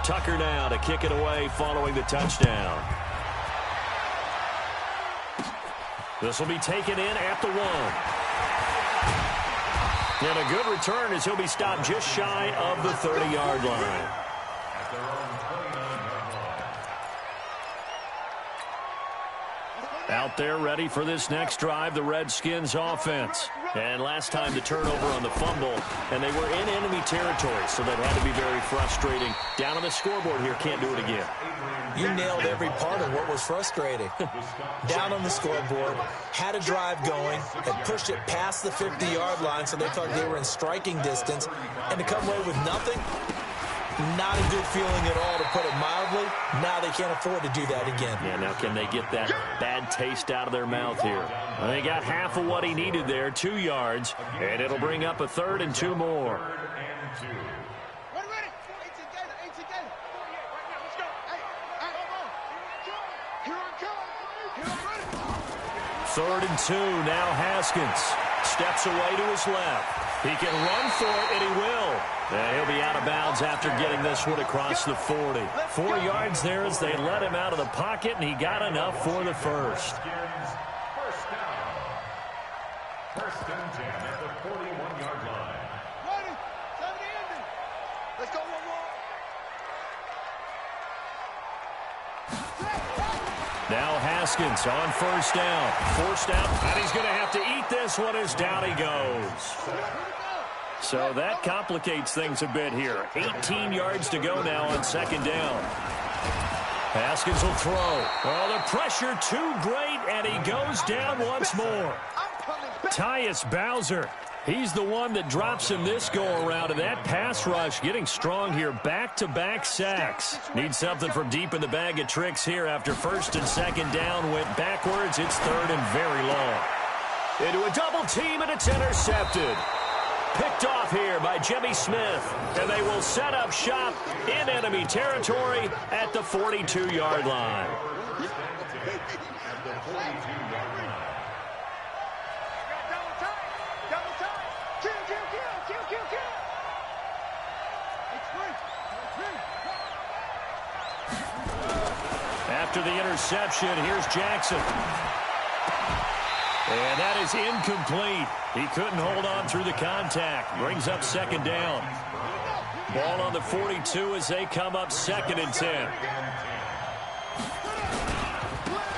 Tucker now to kick it away following the touchdown. This will be taken in at the 1. And a good return as he'll be stopped just shy of the 30-yard line. Out there ready for this next drive, the Redskins offense. And last time the turnover on the fumble, and they were in enemy territory, so that had to be very frustrating. Down on the scoreboard here, can't do it again. You nailed every part of what was frustrating. Down on the scoreboard, had a drive going, and pushed it past the 50-yard line, so they thought they were in striking distance, and to come away with nothing, not a good feeling at all, to put it mildly. Now they can't afford to do that again. Yeah, now can they get that bad taste out of their mouth here? Well, they got half of what he needed there, 2 yards, and it'll bring up a 3rd and 2 more. Third and 2, now Haskins steps away to his left. He can run for it, and he will. And he'll be out of bounds after getting this one across the 40. 4 yards there as they let him out of the pocket, and he got enough for the first. First and 10 at the 41-yard line. Ready, 70. Let's go one more. Now Haskins on first down. Forced out, and he's going to have to eat this one as down he goes. So that complicates things a bit here. 18 yards to go now on second down. Haskins will throw. Oh, the pressure too great, and he goes down once more. Tyus Bowser, he's the one that drops him this go-around, and that pass rush getting strong here. Back-to-back sacks. Need something from deep in the bag of tricks here after first and second down went backwards. It's 3rd and very long. Into a double team, and it's intercepted. Picked off here by Jimmy Smith, and they will set up shop in enemy territory at the 42-yard line. After the interception, here's Jackson. And that is incomplete. He couldn't hold on through the contact. Brings up second down. Ball on the 42 as they come up 2nd and 10.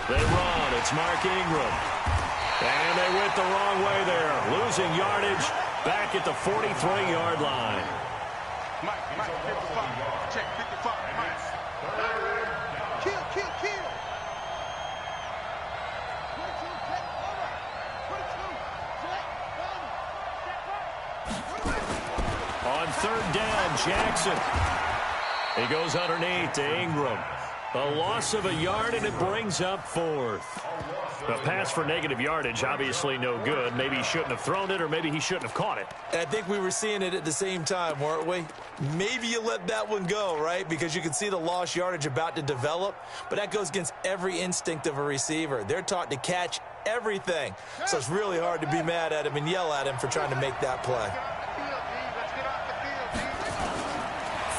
They run. It's Mark Ingram. And they went the wrong way there. Losing yardage back at the 43-yard line. Mike, 55. Check 55. Mike. Kill. On third down, Jackson. He goes underneath to Ingram. A loss of a yard, and it brings up 4th. A pass for negative yardage, obviously no good. Maybe he shouldn't have thrown it, or maybe he shouldn't have caught it. I think we were seeing it at the same time, weren't we? Maybe you let that one go, right? Because you can see the lost yardage about to develop. But that goes against every instinct of a receiver. They're taught to catch everything. So it's really hard to be mad at him and yell at him for trying to make that play.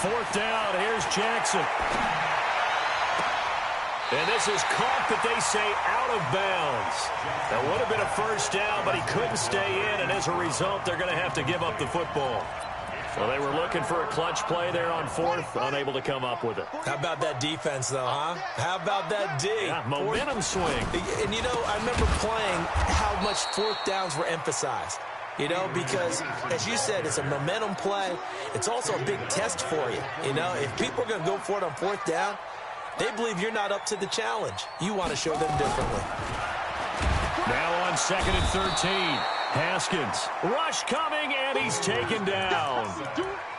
4th down, here's Jackson. And this is caught, but they say out of bounds. That would have been a first down, but he couldn't stay in, and as a result, they're going to have to give up the football. So they were looking for a clutch play there on 4th, unable to come up with it. How about that defense, though, huh? How about that D? Yeah, momentum swing. And, you know, I remember playing how much 4th downs were emphasized. You know, because, as you said, it's a momentum play. It's also a big test for you. You know, if people are going to go for it on 4th down, they believe you're not up to the challenge. You want to show them differently. Now on 2nd and 13. Haskins. Rush coming, and he's taken down.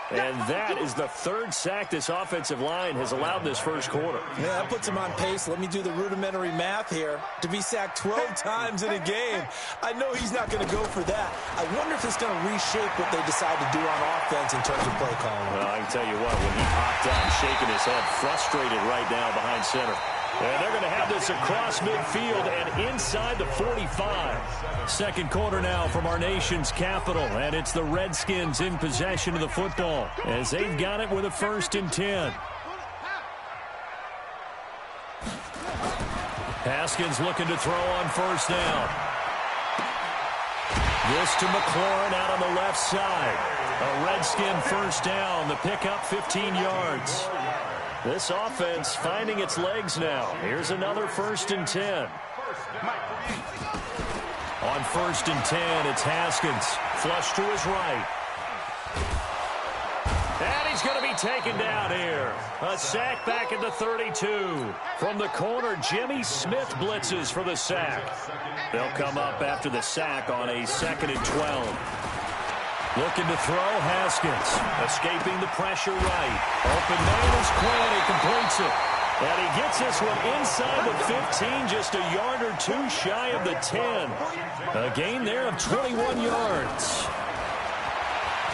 And that is the 3rd sack this offensive line has allowed this first quarter. Yeah, that puts him on pace. Let me do the rudimentary math here. To be sacked 12 times in a game, I know he's not going to go for that. I wonder if it's going to reshape what they decide to do on offense in terms of play calling. Well, I can tell you what, when he popped up, shaking his head, frustrated right now behind center. And they're going to have this across midfield and inside the 45. Second quarter now from our nation's capital, and it's the Redskins in possession of the football as they've got it with a 1st and 10. Haskins looking to throw on first down. This to McLaurin out on the left side. A Redskin first down. The pickup 15 yards. This offense finding its legs now. Here's another 1st and 10. On 1st and 10, it's Haskins. Flush to his right. And he's going to be taken down here. A sack back at the 32. From the corner, Jimmy Smith blitzes for the sack. They'll come up after the sack on a 2nd and 12. Looking to throw, Haskins. Escaping the pressure right. Open man is Quinn. He completes it. And he gets this one inside the 15, just a yard or two shy of the 10. A gain there of 21 yards.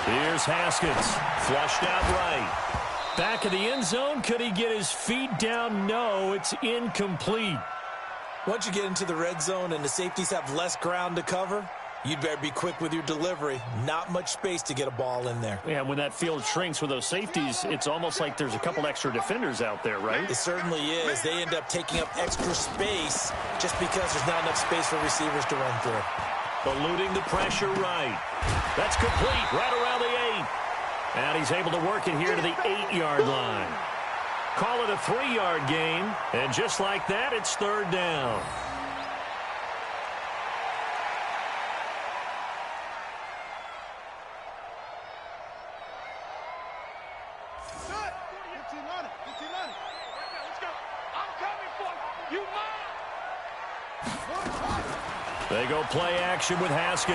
Here's Haskins, flushed out right. Back of the end zone, could he get his feet down? No, it's incomplete. Once you get into the red zone and the safeties have less ground to cover, you'd better be quick with your delivery. Not much space to get a ball in there. Yeah, when that field shrinks with those safeties, it's almost like there's a couple extra defenders out there, right? It certainly is. They end up taking up extra space just because there's not enough space for receivers to run through. Eluding the pressure right. That's complete right around the 8. And he's able to work it here to the 8-yard line. Call it a 3-yard gain. And just like that, it's 3rd down. They go play action with Haskins.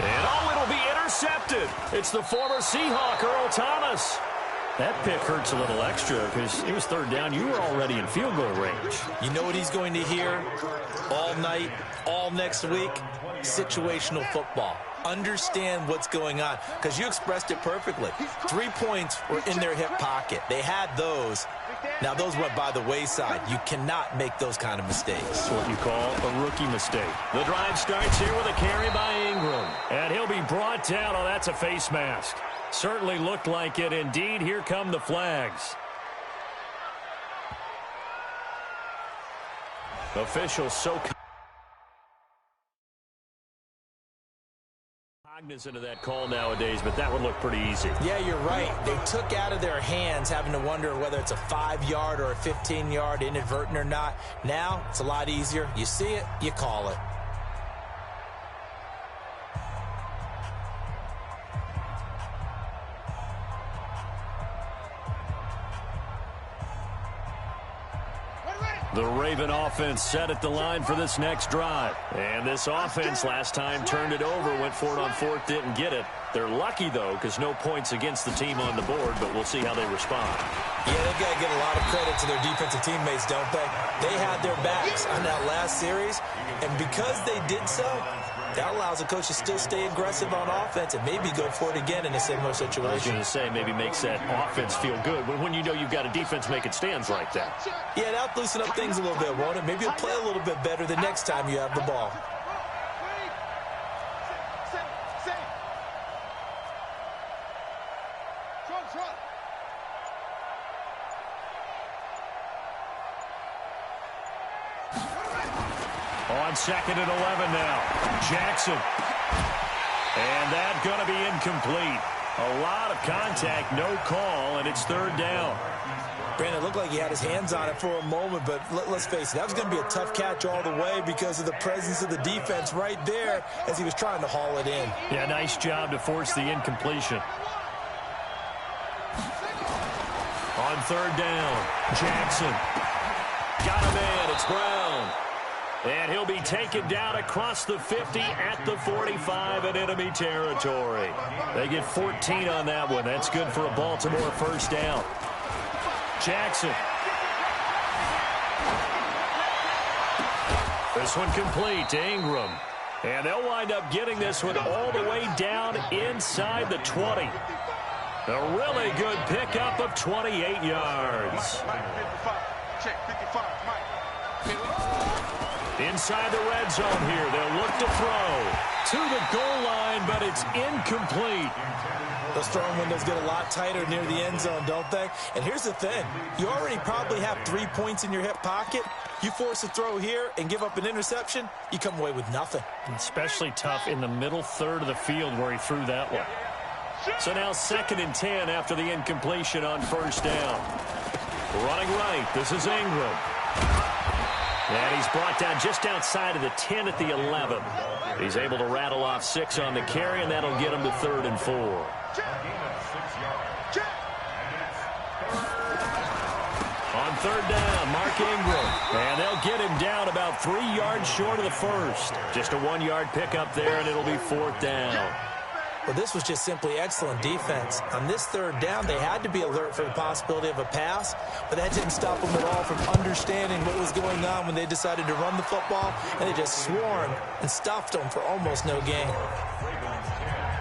And it'll be intercepted. It's the former Seahawk, Earl Thomas. That pick hurts a little extra because it was 3rd down. You were already in field goal range. You know what he's going to hear all night, all next week? Situational football. Understand what's going on because you expressed it perfectly. 3 points were in their hip pocket. They had those. Now, those went by the wayside. You cannot make those kind of mistakes. That's what you call a rookie mistake. The drive starts here with a carry by Ingram. And he'll be brought down. Oh, that's a face mask. Certainly looked like it. Indeed, here come the flags. Officials so cognizant of that call nowadays, but that would look pretty easy. Yeah, you're right. They took out of their hands having to wonder whether it's a 5-yard or a 15-yard inadvertent or not. Now, it's a lot easier. You see it, you call it. The Raven offense set at the line for this next drive. And this offense last time turned it over, went for it on 4th, didn't get it. They're lucky, though, because no points against the team on the board, but we'll see how they respond. Yeah, they've got to give a lot of credit to their defensive teammates, don't they? They had their backs on that last series, and because they did so, that allows the coach to still stay aggressive on offense and maybe go for it again in a similar situation. I was going to say, maybe makes that offense feel good when you know you've got a defense making stands like that. Yeah, that'll loosen up things a little bit, won't it? Maybe you'll play a little bit better the next time you have the ball. On 2nd and 11 now. Jackson. And that's going to be incomplete. A lot of contact, no call, and it's 3rd down. Brandon, it looked like he had his hands on it for a moment, but let's face it, that was going to be a tough catch all the way because of the presence of the defense right there as he was trying to haul it in. Yeah, nice job to force the incompletion. On 3rd down, Jackson. Got a man, it's Brown. And he'll be taken down across the 50 at the 45 in enemy territory. They get 14 on that one. That's good for a Baltimore 1st down. Jackson. This one complete to Ingram. And they'll wind up getting this one all the way down inside the 20. A really good pickup of 28 yards. Check 55, Inside the red zone here. They'll look to throw to the goal line, but it's incomplete. Those throwing windows get a lot tighter near the end zone, don't they? And here's the thing. You already probably have 3 points in your hip pocket. You force a throw here and give up an interception, you come away with nothing. Especially tough in the middle third of the field where he threw that one. So now 2nd and 10 after the incompletion on first down. Running right, this is Ingram. And he's brought down just outside of the 10 at the 11. He's able to rattle off 6 on the carry, and that'll get him to 3rd and 4. On 3rd down, Mark Ingram. And they'll get him down about 3 yards short of the first. Just a 1-yard pickup there, and it'll be 4th down. Well, this was just simply excellent defense. On this 3rd down, they had to be alert for the possibility of a pass, but that didn't stop them at all from understanding what was going on when they decided to run the football, and they just swarmed and stuffed them for almost no gain.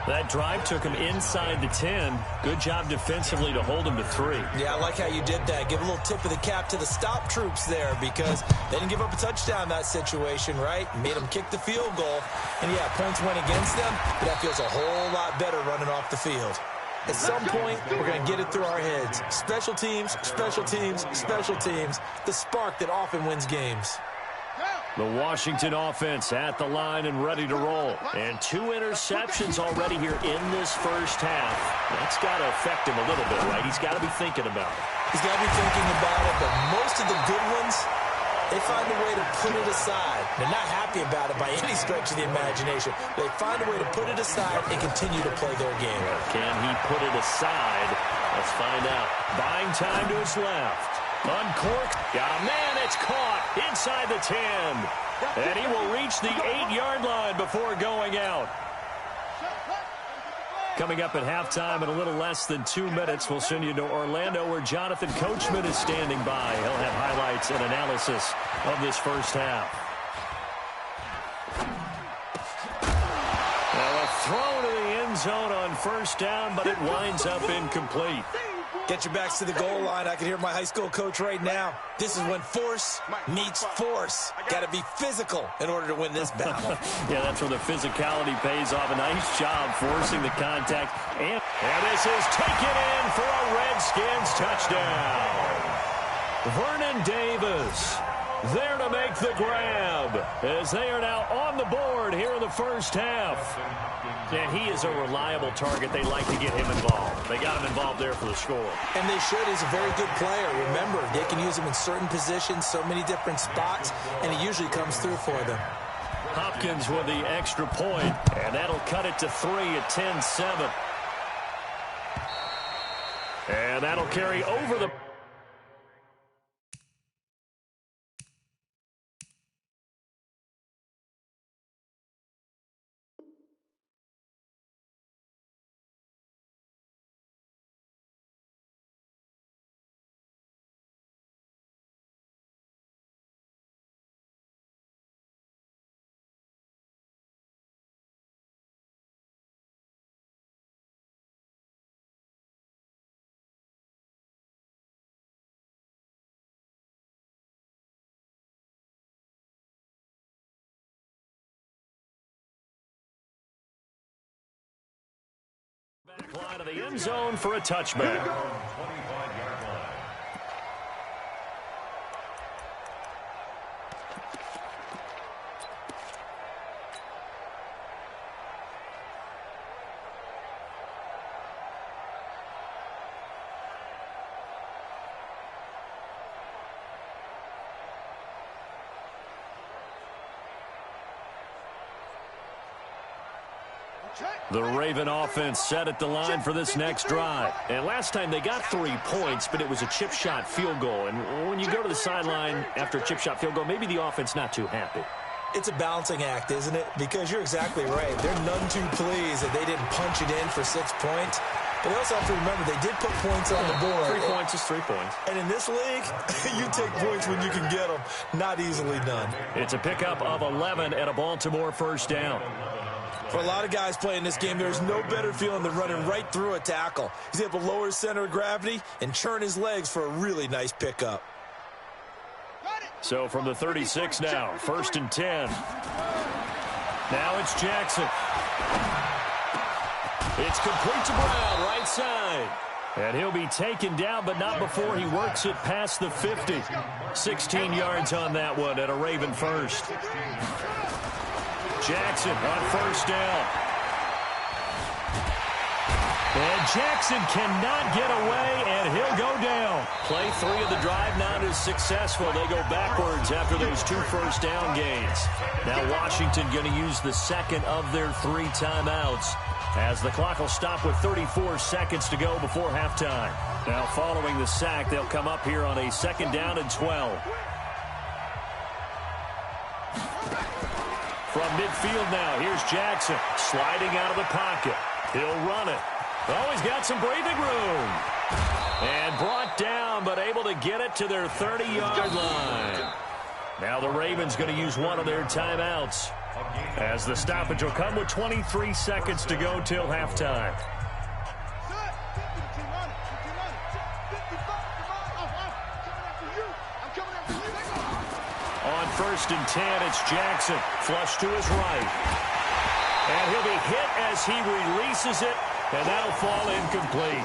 That drive took him inside the 10. Good job defensively to hold him to 3. Yeah, I like how you did that. Give a little tip of the cap to the stop troops there because they didn't give up a touchdown in that situation, right? Made them kick the field goal. And, yeah, points went against them, but that feels a whole lot better running off the field. At some point, we're going to get it through our heads. Special teams, special teams, special teams. The spark that often wins games. The Washington offense at the line and ready to roll. And 2 interceptions already here in this first half. That's got to affect him a little bit, right? He's got to be thinking about it. He's got to be thinking about it, but most of the good ones, they find a way to put it aside. They're not happy about it by any stretch of the imagination. They find a way to put it aside and continue to play their game. Can he put it aside? Let's find out. Buying time to his left. Uncorked. Yeah, man, it's caught inside the 10. And he will reach the 8-yard line before going out. Coming up at halftime in a little less than 2 minutes, we'll send you to Orlando where Jonathan Coachman is standing by. He'll have highlights and analysis of this first half. Now a throw to the end zone on first down, but it winds up incomplete. Get your backs to the goal line. I can hear my high school coach right now. This is when force meets force. Got to be physical in order to win this battle. Yeah, that's where the physicality pays off. A nice job forcing the contact. And this is taken in for a Redskins touchdown. Vernon Davis there to make the grab as they are now on the board here in the first half. And he is a reliable target. They like to get him involved. They got him involved there for the score. And they should. He's a very good player. Remember, they can use him in certain positions, so many different spots, and he usually comes through for them. Hopkins with the extra point, and that'll cut it to 3 at 10-7. And that'll carry over the... Back line of the end zone for a touchback. The Raven offense set at the line for this next drive. And last time they got 3 points, but it was a chip shot field goal. And when you go to the sideline after a chip shot field goal, maybe the offense not too happy. It's a balancing act, isn't it? Because you're exactly right. They're none too pleased that they didn't punch it in for 6 points. But they also have to remember they did put points on the board. 3 points is 3 points. And in this league, you take points when you can get them. Not easily done. It's a pickup of 11 at a Baltimore first down. For a lot of guys playing this game, there's no better feeling than running right through a tackle. He's able to lower his center of gravity and churn his legs for a really nice pickup. So from the 36 now, 1st and 10. Now it's Jackson. It's complete to Brown, right side. And he'll be taken down, but not before he works it past the 50. 16 yards on that one at a Raven first. Jackson on first down. And Jackson cannot get away, and he'll go down. Play 3 of the drive not as successful. They go backwards after those 2 first-down gains. Now Washington going to use the second of their 3 timeouts, as the clock will stop with 34 seconds to go before halftime. Now following the sack, they'll come up here on a 2nd down and 12. From midfield now, here's Jackson sliding out of the pocket. He'll run it. Oh, he's got some breathing room. And brought down, but able to get it to their 30-yard line. Now the Ravens going to use one of their timeouts, as the stoppage will come with 23 seconds to go till halftime. On 1st and 10, it's Jackson. Flush to his right. And he'll be hit as he releases it, and that'll fall incomplete.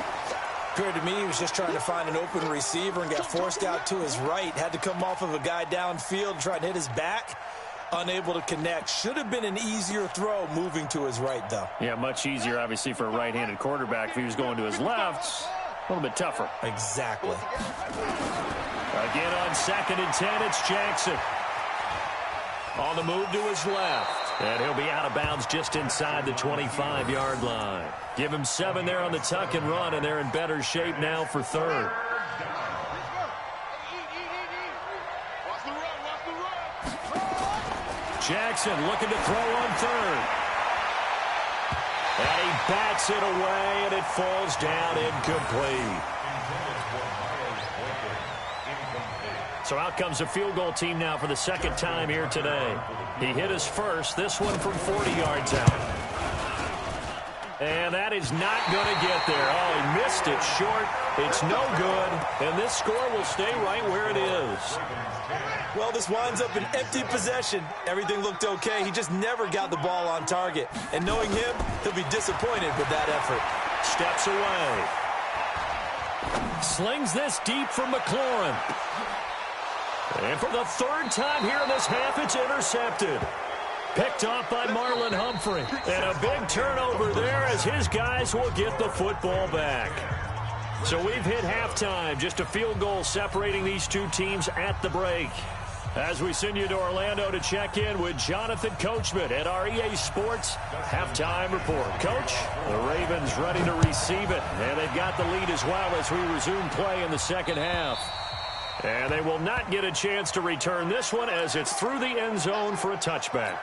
Appeared to me he was just trying to find an open receiver and got forced out to his right. Had to come off of a guy downfield, try to hit his back. Unable to connect. Should have been an easier throw moving to his right, though. Yeah, much easier, obviously, for a right-handed quarterback. If he was going to his left, a little bit tougher. Exactly. Again on 2nd and 10, it's Jackson. On the move to his left. And he'll be out of bounds just inside the 25-yard line. Give him 7 there on the tuck and run, and they're in better shape now for 3rd. Jackson looking to throw on 3rd. And he bats it away, and it falls down incomplete. So out comes a field goal team now for the 2nd time here today. He hit his first, this one from 40 yards out. And that is not going to get there. Oh, he missed it short. It's no good. And this score will stay right where it is. Well, this winds up an empty possession. Everything looked okay. He just never got the ball on target. And knowing him, he'll be disappointed with that effort. Steps away. Slings this deep from McLaurin. And for the 3rd time here in this half, it's intercepted. Picked off by Marlon Humphrey. And a big turnover there as his guys will get the football back. So we've hit halftime. Just a field goal separating these 2 teams at the break. As we send you to Orlando to check in with Jonathan Coachman at our EA Sports Halftime Report. Coach, the Ravens ready to receive it. And they've got the lead as well as we resume play in the 2nd half. And they will not get a chance to return this one as it's through the end zone for a touchback.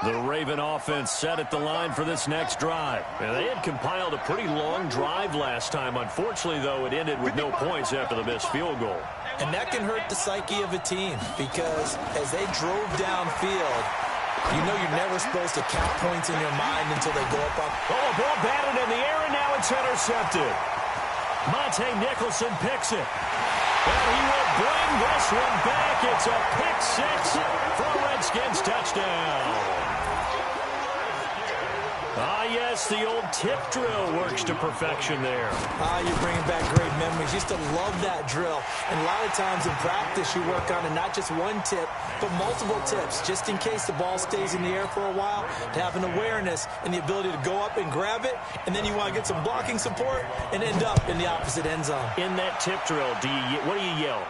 The Raven offense set at the line for this next drive. And they had compiled a pretty long drive last time. Unfortunately, though, it ended with no points after the missed field goal. And that can hurt the psyche of a team because as they drove downfield, you know you're never supposed to count points in your mind until they go up on. Oh, a ball batted in the air, and now it's intercepted. Monte Nicholson picks it. And he will bring this one back. It's a pick 6 for a Redskins touchdown. Ah, yes, the old tip drill works to perfection there. You're bringing back great memories. Used to love that drill. And a lot of times in practice, you work on it, not just one tip, but multiple tips, just in case the ball stays in the air for a while, to have an awareness and the ability to go up and grab it, and then you want to get some blocking support and end up in the opposite end zone. In that tip drill, what do you yell?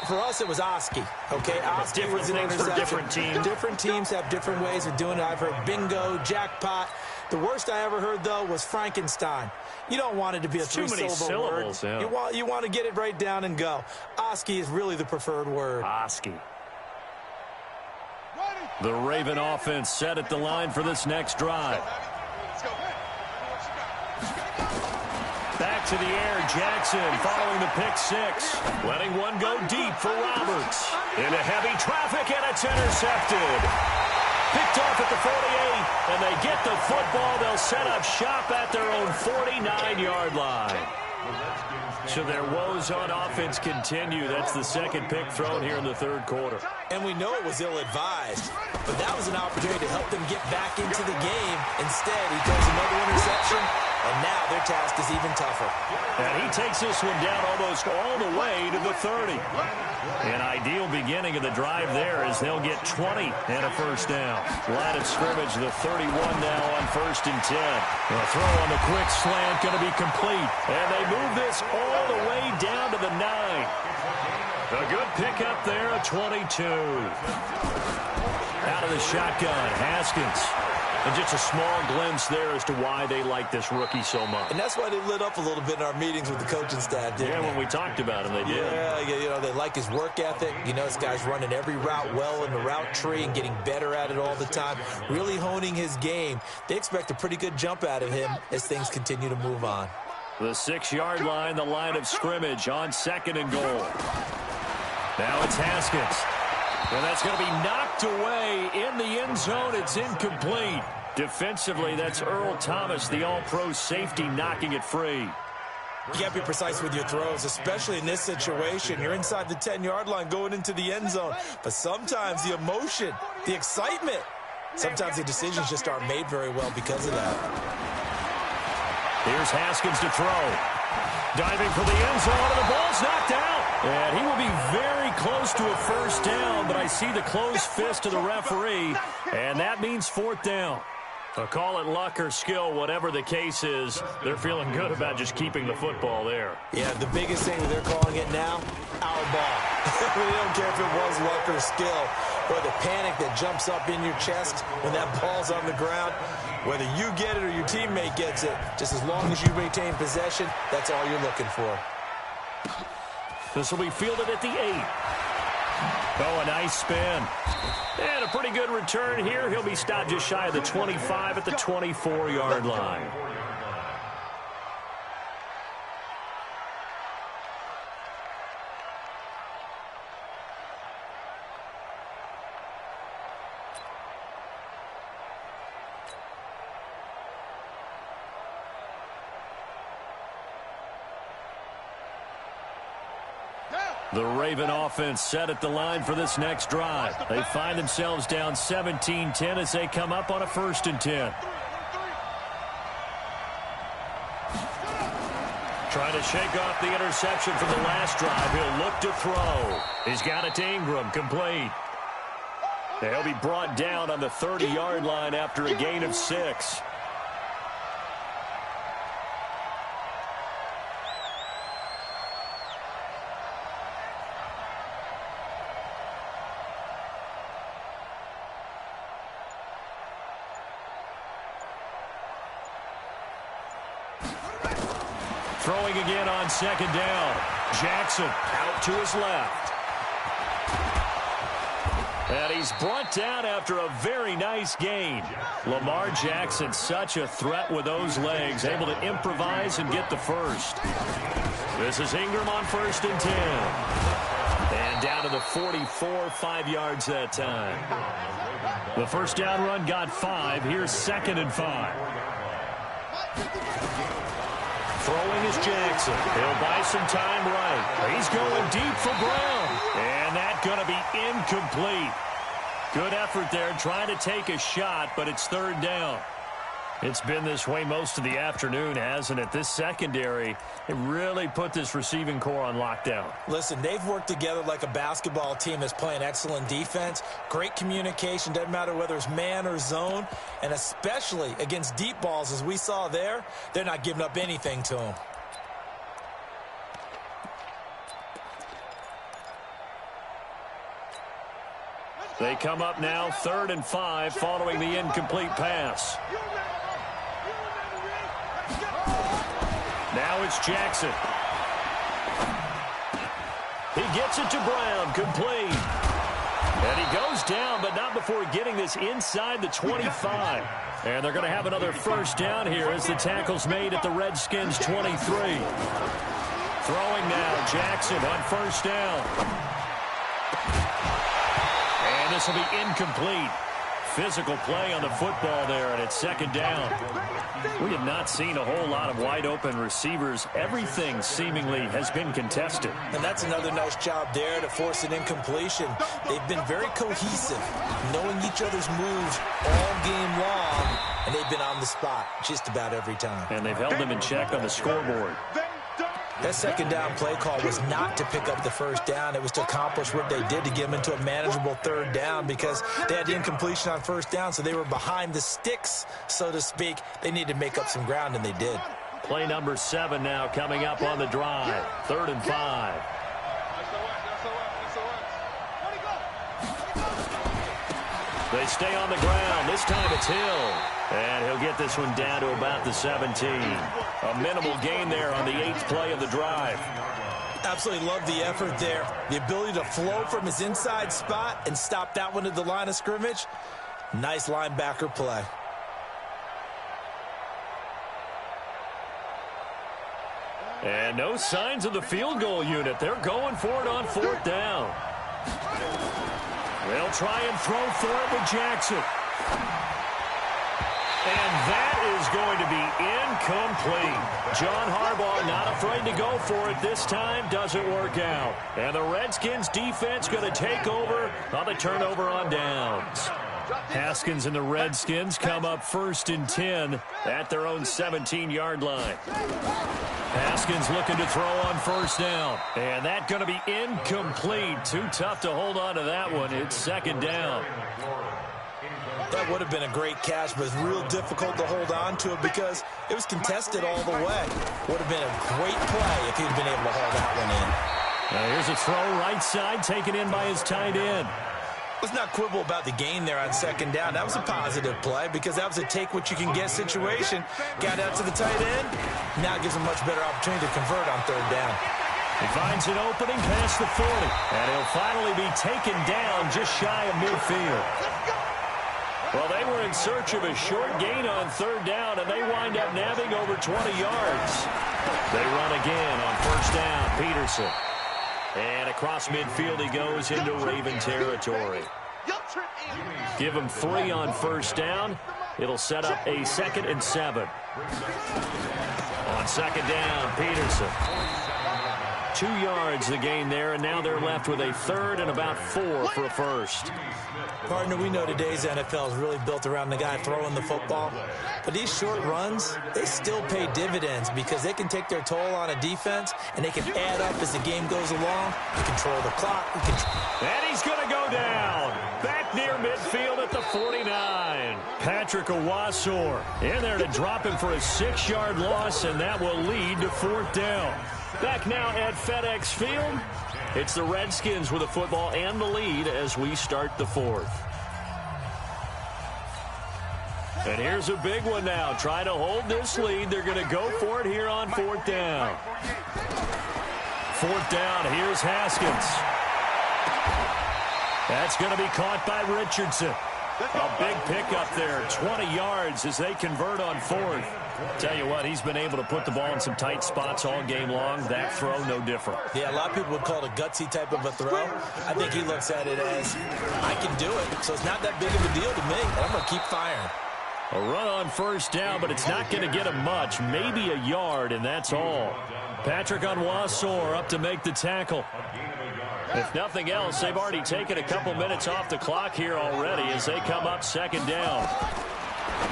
For us, it was Oski. Okay, Oski different was an things for different teams. Different teams have different ways of doing it. I've heard bingo, jackpot. The worst I ever heard, though, was Frankenstein. You don't want it to be a three-syllable word. Yeah. You want to get it right down and go. Oski is really the preferred word. Oski. The Raven offense set at the line for this next drive. Back to the air, Jackson following the pick 6. Letting one go deep for Roberts. Into heavy traffic, and it's intercepted. Picked off at the 48, and they get the football. They'll set up shop at their own 49-yard line. So their woes on offense continue. That's the second pick thrown here in the third quarter. And we know it was ill-advised, but that was an opportunity to help them get back into the game. Instead, he throws another interception, and now their task is even tougher. And he takes this one down almost all the way to the 30. An ideal beginning of the drive there as they'll get 20 and a first down. Line of scrimmage, the 31 now on 1st and 10. The throw on the quick slant going to be complete. And they move this all the way down to the 9. A good pickup there, a 22. Out of the shotgun, Haskins. And just a small glimpse there as to why they like this rookie so much. And that's why they lit up a little bit in our meetings with the coaching staff, didn't they? When we talked about him, they did. Yeah, you know, they like his work ethic. You know, this guy's running every route well in the route tree and getting better at it all the time, really honing his game. They expect a pretty good jump out of him as things continue to move on. The 6-yard line, the line of scrimmage on 2nd and goal. Now it's Haskins. And that's going to be knocked away in the end zone. It's incomplete. Defensively, that's Earl Thomas, the all-pro safety, knocking it free. You got to be precise with your throws, especially in this situation. You're inside the 10-yard line going into the end zone. But sometimes the emotion, the excitement, sometimes the decisions just aren't made very well because of that. Here's Haskins to throw. Diving for the end zone, and the ball's knocked out. And he will be very close to a first down, but I see the closed fist of the referee, and that means 4th down. Call it luck or skill, whatever the case is, they're feeling good about just keeping the football there. Yeah, the biggest thing that they're calling it now, our ball. They don't care if it was luck or skill, or the panic that jumps up in your chest when that ball's on the ground. Whether you get it or your teammate gets it, just as long as you maintain possession, that's all you're looking for. This will be fielded at the 8. Oh, a nice spin. And a pretty good return here. He'll be stopped just shy of the 25 at the 24-yard line. The Raven offense set at the line for this next drive. They find themselves down 17-10 as they come up on a 1st and 10. Trying to shake off the interception from the last drive. He'll look to throw. He's got it to Ingram, complete. He'll be brought down on the 30-yard line after a gain of 6. Throwing again on 2nd down. Jackson out to his left. And he's brought down after a very nice gain. Lamar Jackson, such a threat with those legs, able to improvise and get the first. This is Ingram on 1st and 10. And down to the 44, 5 yards that time. The first down run got 5. Here's 2nd and 5. Throwing is Jackson. He'll buy some time right. He's going deep for Brown. And that's going to be incomplete. Good effort there trying to take a shot, but it's 3rd down. It's been this way most of the afternoon, hasn't it? This secondary, it really put this receiving core on lockdown. Listen, they've worked together like a basketball team that's playing excellent defense. Great communication, doesn't matter whether it's man or zone. And especially against deep balls, as we saw there, they're not giving up anything to them. They come up now 3rd and 5 following the incomplete pass. Now it's Jackson. He gets it to Brown, complete. And he goes down, but not before getting this inside the 25. And they're going to have another first down here as the tackle's made at the Redskins' 23. Throwing now, Jackson on 1st down. And this will be incomplete. physical play on the football there, and it's second down. We have not seen a whole lot of wide-open receivers. Everything seemingly has been contested. And that's another nice job there to force an incompletion. They've been very cohesive, knowing each other's moves all game long, and they've been on the spot just about every time. And they've held them in check on the scoreboard. That second down play call was not to pick up the first down. It was to accomplish what they did to get them into a manageable third down because they had the incompletion on first down, so they were behind the sticks, so to speak. They needed to make up some ground, and they did. Play number 7 now coming up on the drive. 3rd and 5. They stay on the ground. This time it's Hill. And he'll get this one down to about the 17. A minimal gain there on the 8th play of the drive. Absolutely love the effort there. The ability to flow from his inside spot and stop that one at the line of scrimmage. Nice linebacker play. And no signs of the field goal unit. They're going for it on 4th down. They'll try and throw for it with Jackson. And that is going to be incomplete. John Harbaugh not afraid to go for it this time. Doesn't work out. And the Redskins defense going to take over on the turnover on downs. Haskins and the Redskins come up 1st and 10 at their own 17-yard line. Haskins looking to throw on 1st down. And that's going to be incomplete. Too tough to hold on to that one. It's 2nd down. That would have been a great catch, but it's real difficult to hold on to it because it was contested all the way. Would have been a great play if he'd been able to haul that one in. Now here's a throw right side taken in by his tight end. Let's not quibble about the gain there on 2nd down. That was a positive play because that was a take-what-you-can-get situation. Got out to the tight end. Now it gives him a much better opportunity to convert on 3rd down. He finds an opening past the 40. And he'll finally be taken down just shy of midfield. Well, they were in search of a short gain on 3rd down, and they wind up nabbing over 20 yards. They run again on 1st down. Peterson. And across midfield he goes into Raven territory. Give him 3 on 1st down. It'll set up a 2nd and 7. On 2nd down, Peterson. 2 yards the gain there, and now they're left with a 3rd and about 4 for a first. Partner, we know today's NFL is really built around the guy throwing the football. But these short runs, they still pay dividends because they can take their toll on a defense, and they can add up as the game goes along. You control the clock. And he's going to go down. Back near midfield at the 49. Patrick Owasor in there to drop him for a 6-yard loss, and that will lead to 4th down. Back now at FedEx Field. It's the Redskins with the football and the lead as we start the 4th. And here's a big one now. Trying to hold this lead. They're going to go for it here on 4th down. 4th down. Here's Haskins. That's going to be caught by Richardson. A big pickup there. 20 yards as they convert on 4th. Tell you what, he's been able to put the ball in some tight spots all game long. That throw, no different. Yeah, a lot of people would call it a gutsy type of a throw. I think he looks at it as, I can do it, so it's not that big of a deal to me, and I'm going to keep firing. A run on 1st down, but it's not going to get him much. Maybe a yard, and that's all. Patrick Owasor up to make the tackle. If nothing else, they've already taken a couple minutes off the clock here already as they come up 2nd down.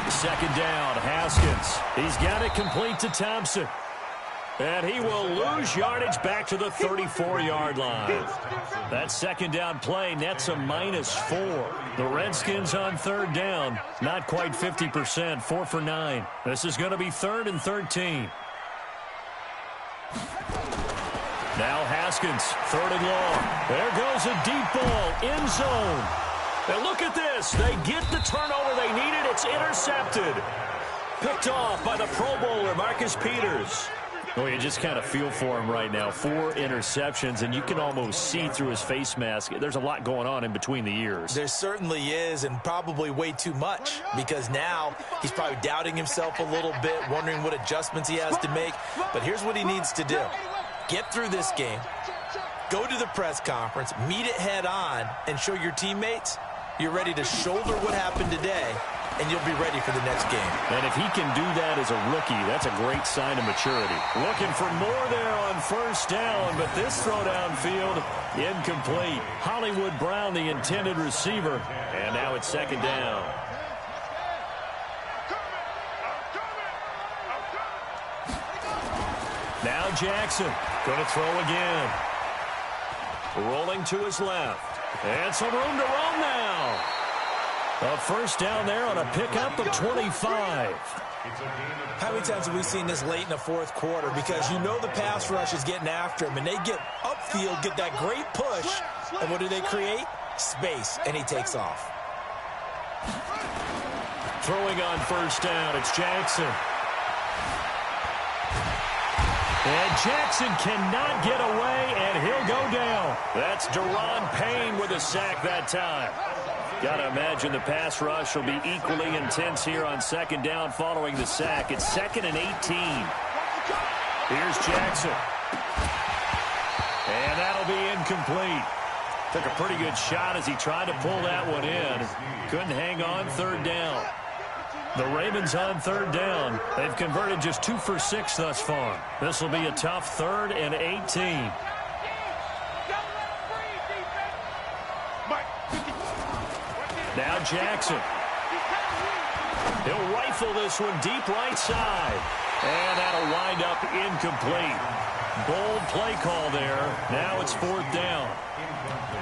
2nd down, Haskins. He's got it complete to Thompson. And he will lose yardage back to the 34-yard line. That 2nd down play nets a -4. The Redskins on 3rd down, not quite 50%, 4 for 9. This is going to be 3rd and 13. Now Haskins, 3rd and long. There goes a deep ball, end zone. And look at this. They get the turnover they needed. It's intercepted. Picked off by the Pro Bowler, Marcus Peters. Well, you just kind of feel for him right now. 4 interceptions, and you can almost see through his face mask. There's a lot going on in between the ears. There certainly is, and probably way too much, because now he's probably doubting himself a little bit, wondering what adjustments he has to make. But here's what he needs to do. Get through this game, go to the press conference, meet it head on, and show your teammates You're ready to shoulder what happened today, and you'll be ready for the next game. And if he can do that as a rookie, that's a great sign of maturity. Looking for more there on first down, but this throw downfield, incomplete. Hollywood Brown, the intended receiver, and now it's second down. Now Jackson, going to throw again. Rolling to his left. And some room to run now. A first down there on a pickup of 25. How many times have we seen this late in the fourth quarter? Because you know the pass rush is getting after him, and they get upfield, get that great push, and what do they create? Space, and he takes off. Throwing on first down, it's Jackson. And Jackson cannot get away, and he'll go down. That's Daron Payne with a sack that time. Got to imagine the pass rush will be equally intense here on second down following the sack. It's 2nd and 18. Here's Jackson. And that'll be incomplete. Took a pretty good shot as he tried to pull that one in. Couldn't hang on, third down. The Ravens on third down. They've converted just 2 for 6 thus far. This will be a tough 3rd and 18. Now Jackson. He'll rifle this one deep right side. And that'll wind up incomplete. Bold play call there. Now it's 4th down.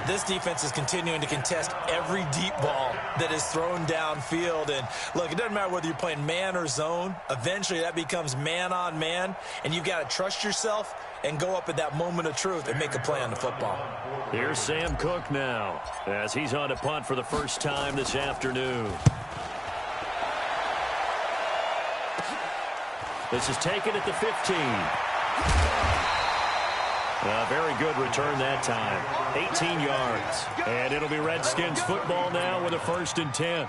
This defense is continuing to contest every deep ball that is thrown downfield. And, look, it doesn't matter whether you're playing man or zone. Eventually, that becomes man-on-man, and you've got to trust yourself and go up at that moment of truth and make a play on the football. Here's Sam Cook now as he's on to punt for the first time this afternoon. This is taken at the 15. A very good return that time. 18 yards. And it'll be Redskins football now with a 1st and 10.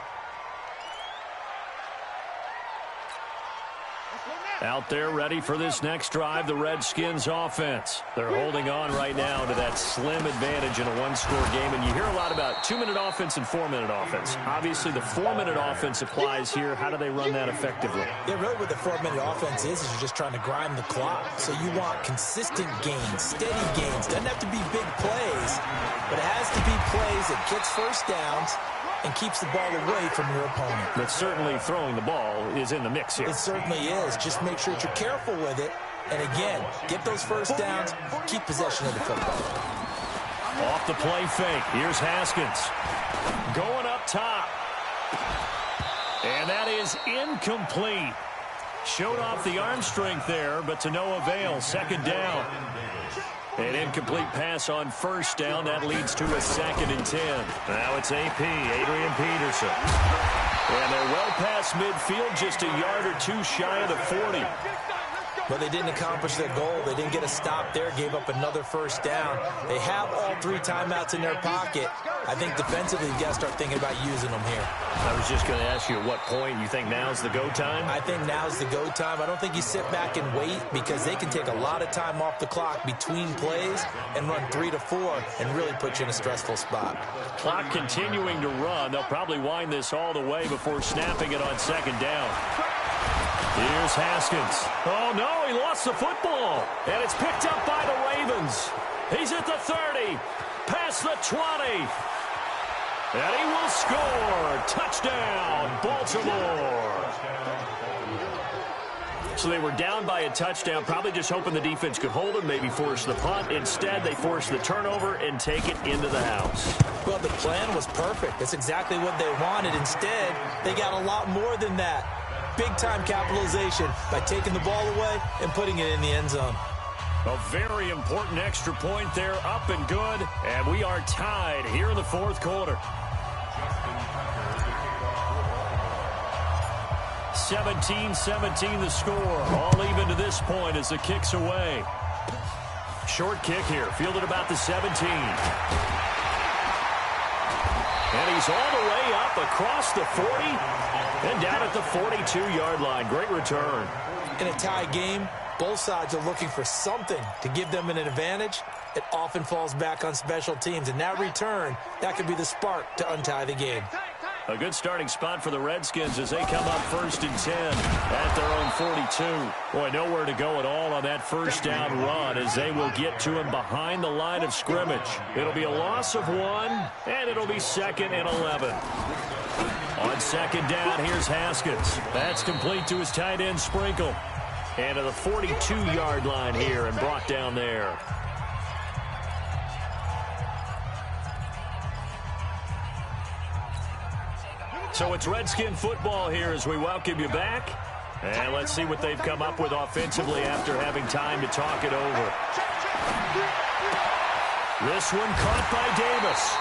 Out there ready for this next drive, the Redskins offense. They're holding on right now to that slim advantage in a one-score game. And you hear a lot about 2-minute offense and 4-minute offense. Obviously, the 4-minute offense applies here. How do they run that effectively? Yeah, really what the 4-minute offense is you're just trying to grind the clock. So you want consistent gains, steady gains. Doesn't have to be big plays, but it has to be plays that gets first downs and keeps the ball away from your opponent. But certainly throwing the ball is in the mix here. It certainly is. Just make sure that you're careful with it. And again, get those first downs, keep possession of the football. Off the play fake. Here's Haskins. Going up top. And that is incomplete. Showed off the arm strength there, but to no avail. 2nd down. An incomplete pass on first down. That leads to a 2nd and 10. Now it's AP, Adrian Peterson. And they're well past midfield, just a yard or 2 shy of the 40. But they didn't accomplish their goal. They didn't get a stop there, gave up another first down. They have all 3 timeouts in their pocket. I think defensively, you've got to start thinking about using them here. I was just going to ask you at what point you think now's the go time? I think now's the go time. I don't think you sit back and wait because they can take a lot of time off the clock between plays and run 3 to 4 and really put you in a stressful spot. Clock continuing to run. They'll probably wind this all the way before snapping it on 2nd down. Here's Haskins. Oh, no, he lost the football. And it's picked up by the Ravens. He's at the 30, past the 20. And he will score. Touchdown, Baltimore. So they were down by a touchdown, probably just hoping the defense could hold them, maybe force the punt. Instead, they forced the turnover and take it into the house. Well, the plan was perfect. That's exactly what they wanted. Instead, they got a lot more than that. Big-time capitalization by taking the ball away and putting it in the end zone. A very important extra point there, up and good. And we are tied here in the 4th quarter. 17-17 the score. All even to this point as the kick's away. Short kick here, fielded about the 17. And he's all the way up across the 40 and down at the 42-yard line. Great return. In a tie game, Both sides are looking for something to give them an advantage. It often falls back on special teams, and that return, that could be the spark to untie the game. A good starting spot for the Redskins as they come up 1st and 10 at their own 42. Boy, nowhere to go at all on that first down run as they will get to him behind the line of scrimmage. It'll be a loss of 1, and it'll be 2nd and 11. On 2nd down, here's Haskins. That's complete to his tight end, Sprinkle. And to the 42-yard line here and brought down there. So it's Redskin football here as we welcome you back. And let's see what they've come up with offensively after having time to talk it over. This one caught by Davis.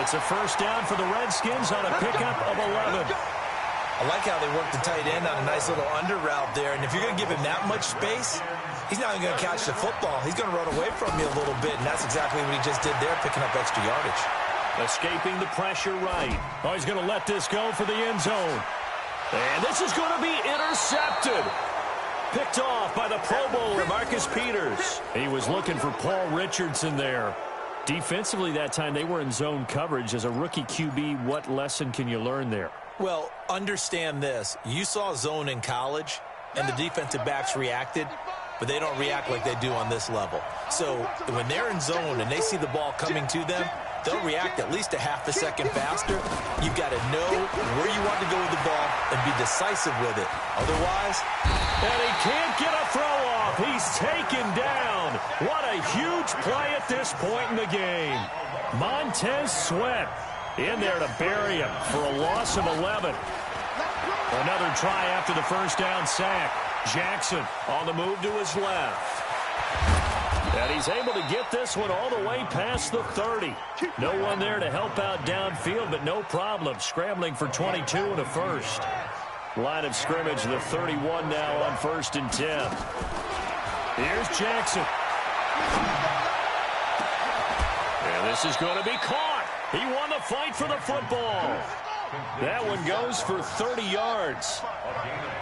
It's a first down for the Redskins on a pickup of 11. I like how they work the tight end on a nice little under route there. And if you're going to give him that much space, he's not even going to catch the football. He's going to run away from you a little bit, and that's exactly what he just did there, picking up extra yardage. Escaping the pressure right. Oh, he's going to let this go for the end zone. And this is going to be intercepted. Picked off by the Pro Bowler, Marcus Peters. He was looking for Paul Richardson there. Defensively that time, they were in zone coverage. As a rookie QB, what lesson can you learn there? Well, understand this. You saw zone in college, and the defensive backs reacted, but they don't react like they do on this level. So when they're in zone and they see the ball coming to them, they'll react at least a half a second faster. You've got to know where you want to go with the ball and be decisive with it. Otherwise, and he can't get a throw off. He's taken down. What a huge play at this point in the game. Montez Sweat in there to bury him for a loss of 11. Another try after the first down sack. Jackson on the move to his left. And he's able to get this one all the way past the 30. No one there to help out downfield, but no problem. Scrambling for 22 and a first. Line of scrimmage, the 31 now on 1st and 10. Here's Jackson. And this is going to be caught. He won the fight for the football. That one goes for 30 yards.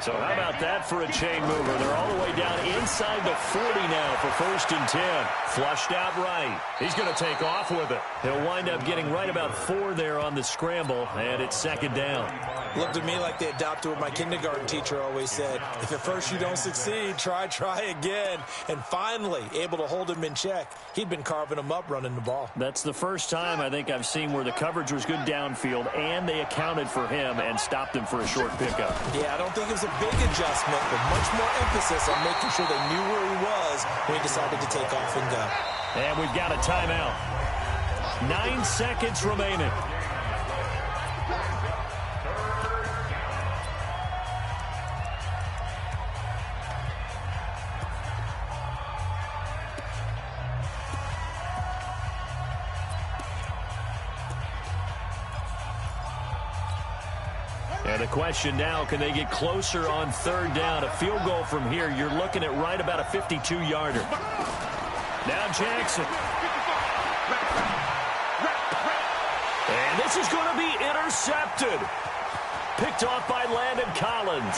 So how about that for a chain mover? They're all the way down inside the 40 now for 1st and 10. Flushed out right. He's going to take off with it. He'll wind up getting right about 4 there on the scramble, and it's 2nd down. Looked to me like they adopted what my kindergarten teacher always said. If at first you don't succeed, try again. And finally, able to hold him in check. He'd been carving him up running the ball. That's the first time I think I've seen where the coverage was good downfield, and they accounted for him and stopped him for a short pickup. Yeah, I don't think it was a big adjustment, but much more emphasis on making sure they knew where he was when he decided to take off and go. And we've got a timeout. 9 seconds remaining. And the question now, can they get closer on 3rd down? A field goal from here, you're looking at right about a 52-yarder. Now Jackson. And this is going to be intercepted. Picked off by Landon Collins.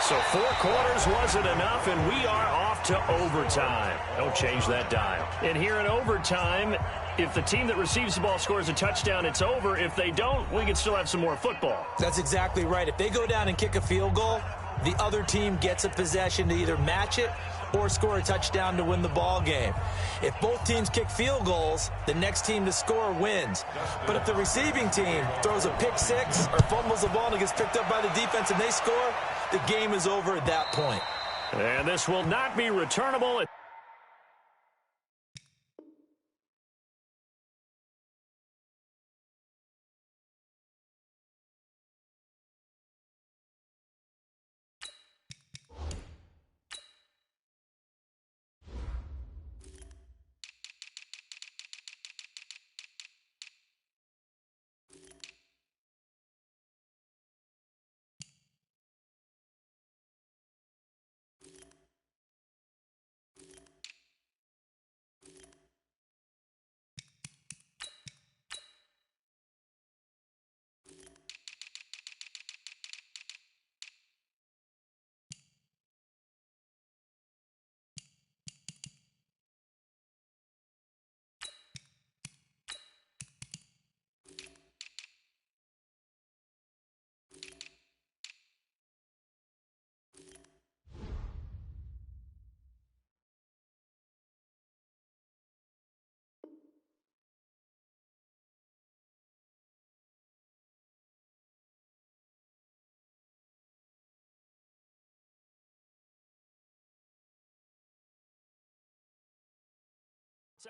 So 4 quarters wasn't enough, and we are off to overtime. Don't change that dial. And here in overtime, if the team that receives the ball scores a touchdown, it's over. If they don't, we can still have some more football. That's exactly right. If they go down and kick a field goal, the other team gets a possession to either match it or score a touchdown to win the ball game. If both teams kick field goals, the next team to score wins. But if the receiving team throws a pick six or fumbles the ball and it gets picked up by the defense and they score, the game is over at that point. And this will not be returnable.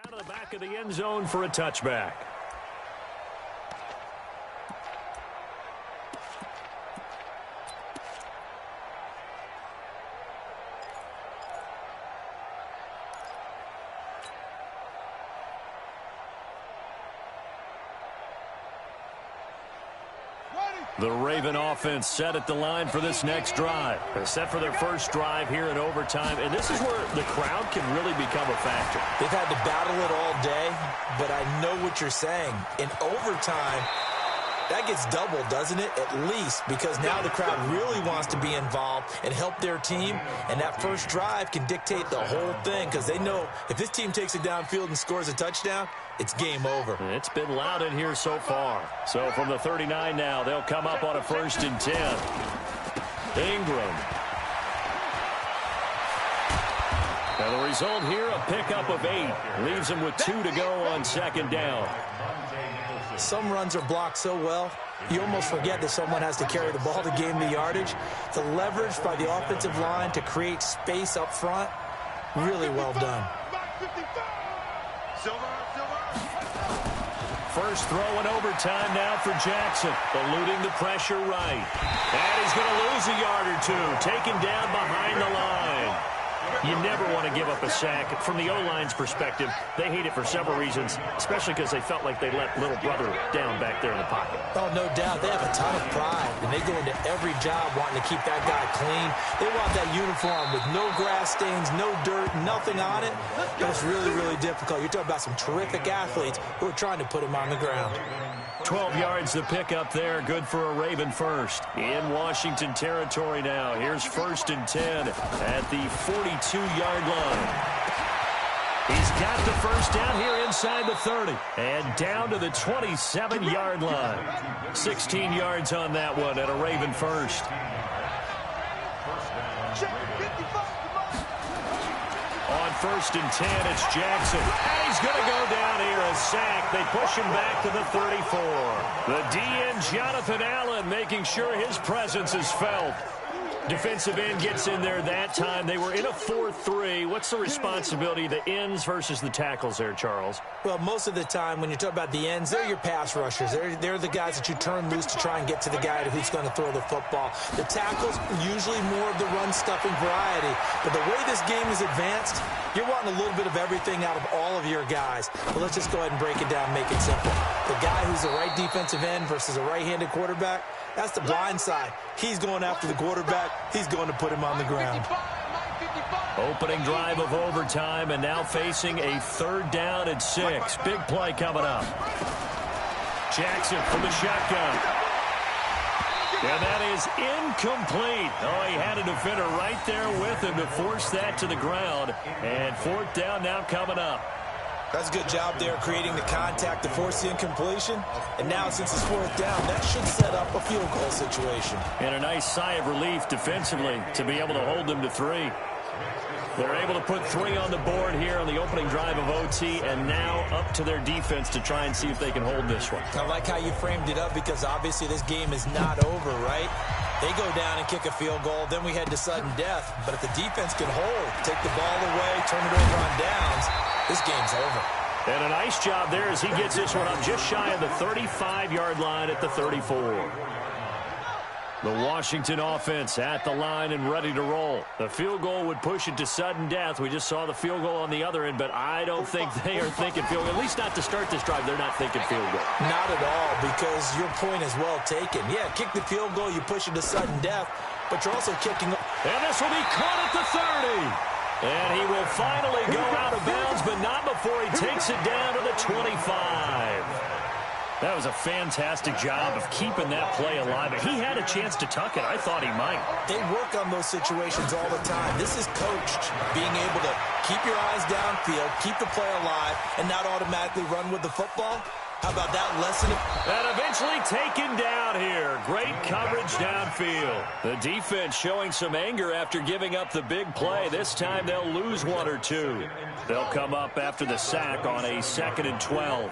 Out of the back of the end zone for a touchback. The Raven offense set at the line for this next drive. They're set for their first drive here in overtime, and this is where the crowd can really become a factor. They've had to battle it all day, but I know what you're saying. In overtime, that gets doubled, doesn't it? At least, because now the crowd really wants to be involved and help their team, and that first drive can dictate the whole thing because they know if this team takes it downfield and scores a touchdown, it's game over. It's been loud in here so far. So from the 39 now, they'll come up on a 1st and 10. Ingram. Now the result here, a pickup of 8. Leaves them with 2 to go on 2nd down. Some runs are blocked so well, you almost forget that someone has to carry the ball to gain the yardage. The leverage by the offensive line to create space up front, really well done. First throw in overtime now for Jackson, eluding the pressure right. And he's going to lose a yard or 2, taken down behind the line. You never want to give up a sack. From the O-line's perspective, they hate it for several reasons, especially because they felt like they let little brother down back there in the pocket. Oh, no doubt. They have a ton of pride, and they go into every job wanting to keep that guy clean. They want that uniform with no grass stains, no dirt, nothing on it. But it's really, really difficult. You're talking about some terrific athletes who are trying to put him on the ground. 12 yards to pick up there. Good for a Raven first. In Washington territory now. Here's 1st and 10 at the 42-yard line. He's got the first down here inside the 30. And down to the 27-yard line. 16 yards on that one at a Raven first. On 1st and 10, it's Jackson. And he's going to go down here, a sack. They push him back to the 34. The DN, Jonathan Allen, making sure his presence is felt. Defensive end gets in there that time. They were in a 4-3. What's the responsibility, the ends versus the tackles there, Charles? Well, most of the time when you talk about the ends, they're your pass rushers. They're the guys that you turn loose to try and get to the guy who's going to throw the football. The tackles, usually more of the run-stuffing variety. But the way this game is advanced, you're wanting a little bit of everything out of all of your guys. But let's just go ahead and break it down, make it simple. The guy who's the right defensive end versus a right-handed quarterback, that's the blind side. He's going after the quarterback. He's going to put him on the ground. Opening drive of overtime, and now facing a 3rd down and 6. Big play coming up. Jackson from the shotgun. And that is incomplete. Oh, he had a defender right there with him to force that to the ground. And 4th down now coming up. That's a good job there creating the contact to force the incompletion. And now since it's 4th down, that should set up a field goal situation. And a nice sigh of relief defensively to be able to hold them to 3. They're able to put 3 on the board here on the opening drive of OT, and now up to their defense to try and see if they can hold this one. I like how you framed it up because obviously this game is not over, right? They go down and kick a field goal, then we head to sudden death. But if the defense can hold, take the ball away, turn it over on downs, this game's over. And a nice job there as he gets this one up just shy of the 35-yard line at the 34. The Washington offense at the line and ready to roll. The field goal would push it to sudden death. We just saw the field goal on the other end, but I don't think they are thinking field goal. At least not to start this drive. They're not thinking field goal. Not at all, because your point is well taken. Yeah, kick the field goal, you push it to sudden death, but you're also kicking. And this will be caught at the 30. And he will finally go out of bounds, but not before he takes it down to the 25. That was a fantastic job of keeping that play alive. He had a chance to tuck it. I thought he might. They work on those situations all the time. This is coached, being able to keep your eyes downfield, keep the play alive, and not automatically run with the football. How about that lesson? And eventually taken down here. Great coverage downfield. The defense showing some anger after giving up the big play. This time they'll lose 1 or 2. They'll come up after the sack on a 2nd and 12.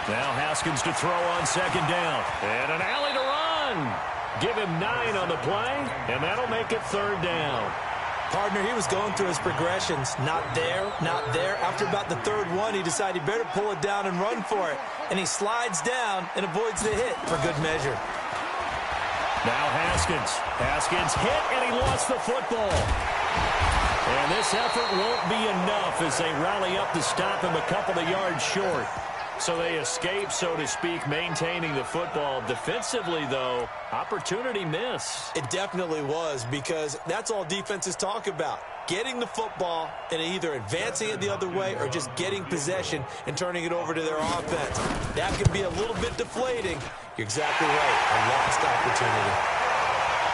Now Haskins to throw on 2nd down. And an alley to run. Give him 9 on the play, and that'll make it 3rd down. Partner, he was going through his progressions. Not there, not there. After about the third one, he decided he better pull it down and run for it. And he slides down and avoids the hit for good measure. Now Haskins. Haskins hit, and he lost the football. And this effort won't be enough as they rally up to stop him a couple of yards short. So they escape, so to speak, maintaining the football. Defensively, though, opportunity miss. It definitely was, because that's all defenses talk about. Getting the football and either advancing it the other way or just getting possession and turning it over to their offense. That can be a little bit deflating. You're exactly right. A lost opportunity.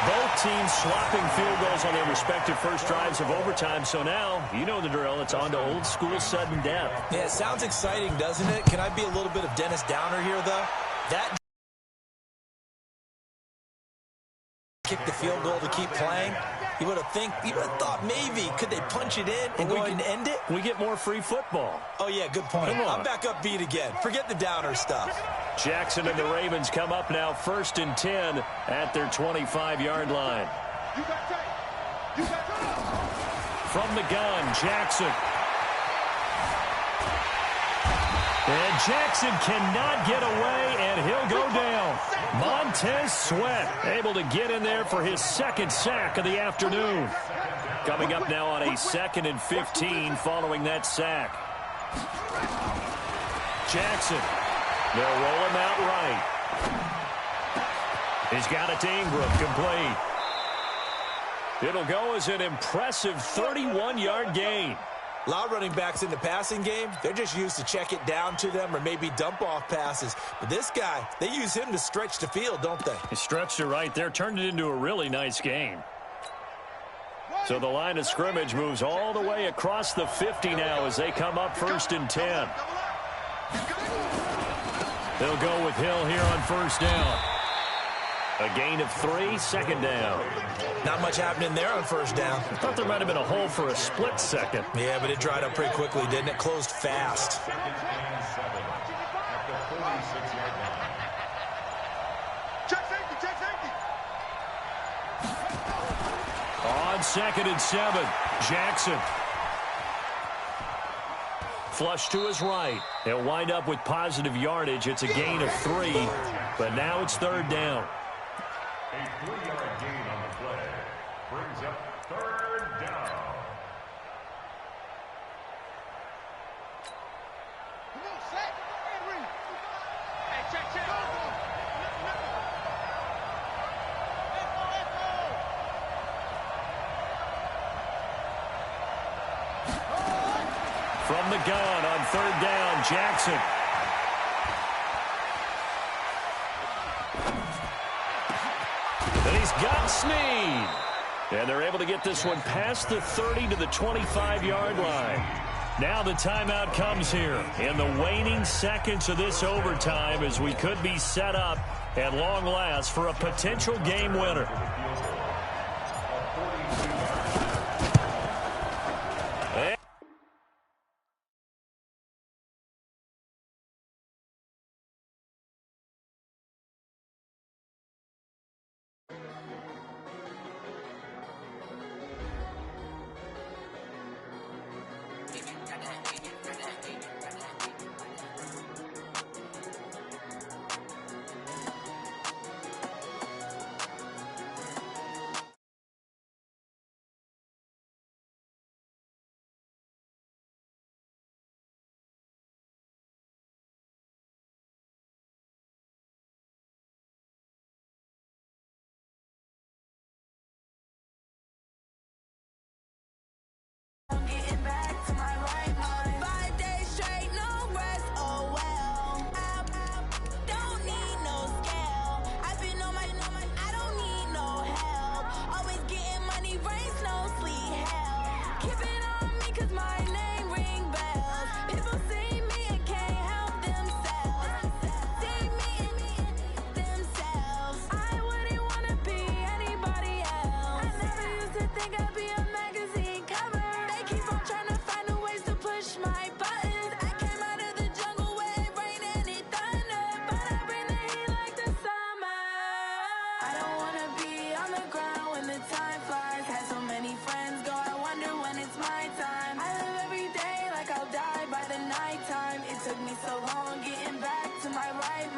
Both teams swapping field goals on their respective first drives of overtime. So now, you know the drill. It's on to old school sudden death. Yeah, it sounds exciting, doesn't it? Can I be a little bit of Dennis Downer here, though? That kick the field goal to keep playing. You would have thought maybe could they punch it in and go ahead and end it? We get more free football. Oh yeah, good point. Come on. I'm back upbeat again. Forget the Downer stuff. Jackson and the Ravens come up now 1st and 10 at their 25-yard line. From the gun, Jackson. And Jackson cannot get away, and he'll go down. Montez Sweat able to get in there for his second sack of the afternoon. Coming up now on a 2nd and 15 following that sack. Jackson. They'll roll him out right. He's got it to Ingram, complete. It'll go as an impressive 31-yard gain. A lot of running backs in the passing game, they're just used to check it down to them or maybe dump off passes. But this guy, they use him to stretch the field, don't they? He stretched it right there, turned it into a really nice game. So the line of scrimmage moves all the way across the 50 now as they come up 1st and 10. They'll go with Hill here on 1st down. A gain of 3, 2nd down. Not much happening there on 1st down. I thought there might have been a hole for a split second. Yeah, but it dried up pretty quickly, didn't it? Closed fast. On 2nd and 7, Jackson. Flush to his right. He'll wind up with positive yardage. It's a gain of 3, but now it's 3rd down. A 3-yard gain on the play brings up 3rd down. Come on, Sack. Hey, check. From the gun on 3rd down, Jackson. And he's got Snead. And they're able to get this one past the 30 to the 25-yard line. Now the timeout comes here in the waning seconds of this overtime as we could be set up at long last for a potential game winner.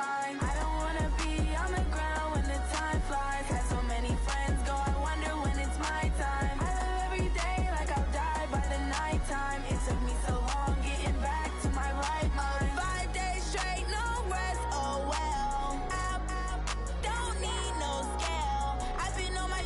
mind. I don't wanna be on the ground when the time flies. Had so many friends go, I wonder when it's my time. I live every day like I'll die by the nighttime. It took me so long getting back to my right mind. 5 days straight, no rest, oh well. I don't need no scale. I've been on my,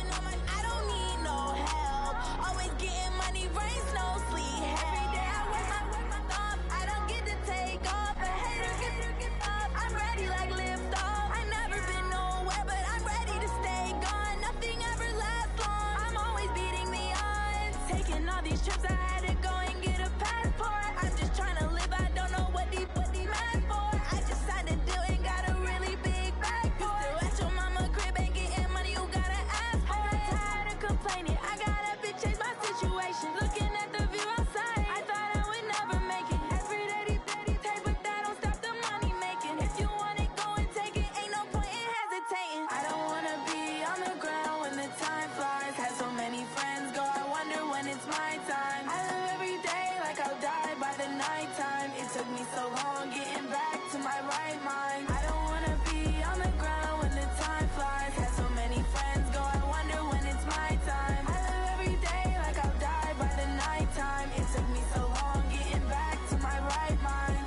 I don't need no help. Always getting money, rain, no sleep. Every day I work my thumb. I don't get to take off. A hater get up. I'm ready like lift off. I've never been nowhere, but I'm ready to stay gone. Nothing ever lasts long. I'm always beating the odds. Taking all these trips, I had to go and get a passport. I'm just trying to live, I don't know what the mad for. I just signed a deal and got a really big bag for it. Still at your mama crib and getting money, you gotta ask for it. I'm tired of complaining, I got up and changed my situation. Looking at the view outside, I thought I would never make it. Every day they take, but that don't stop the money making. If you want it, go and take it, ain't no point in hesitating. I don't wanna be on the ground when the time flies. Had so many friends go, I wonder when it's my time. I live every day like I'll die by the nighttime. It took me so long getting back to my right mind. I don't wanna be on the ground when the time flies. Had so many friends go, I wonder when it's my time. I live every day like I'll die by the nighttime. It took me so long getting back to my right mind.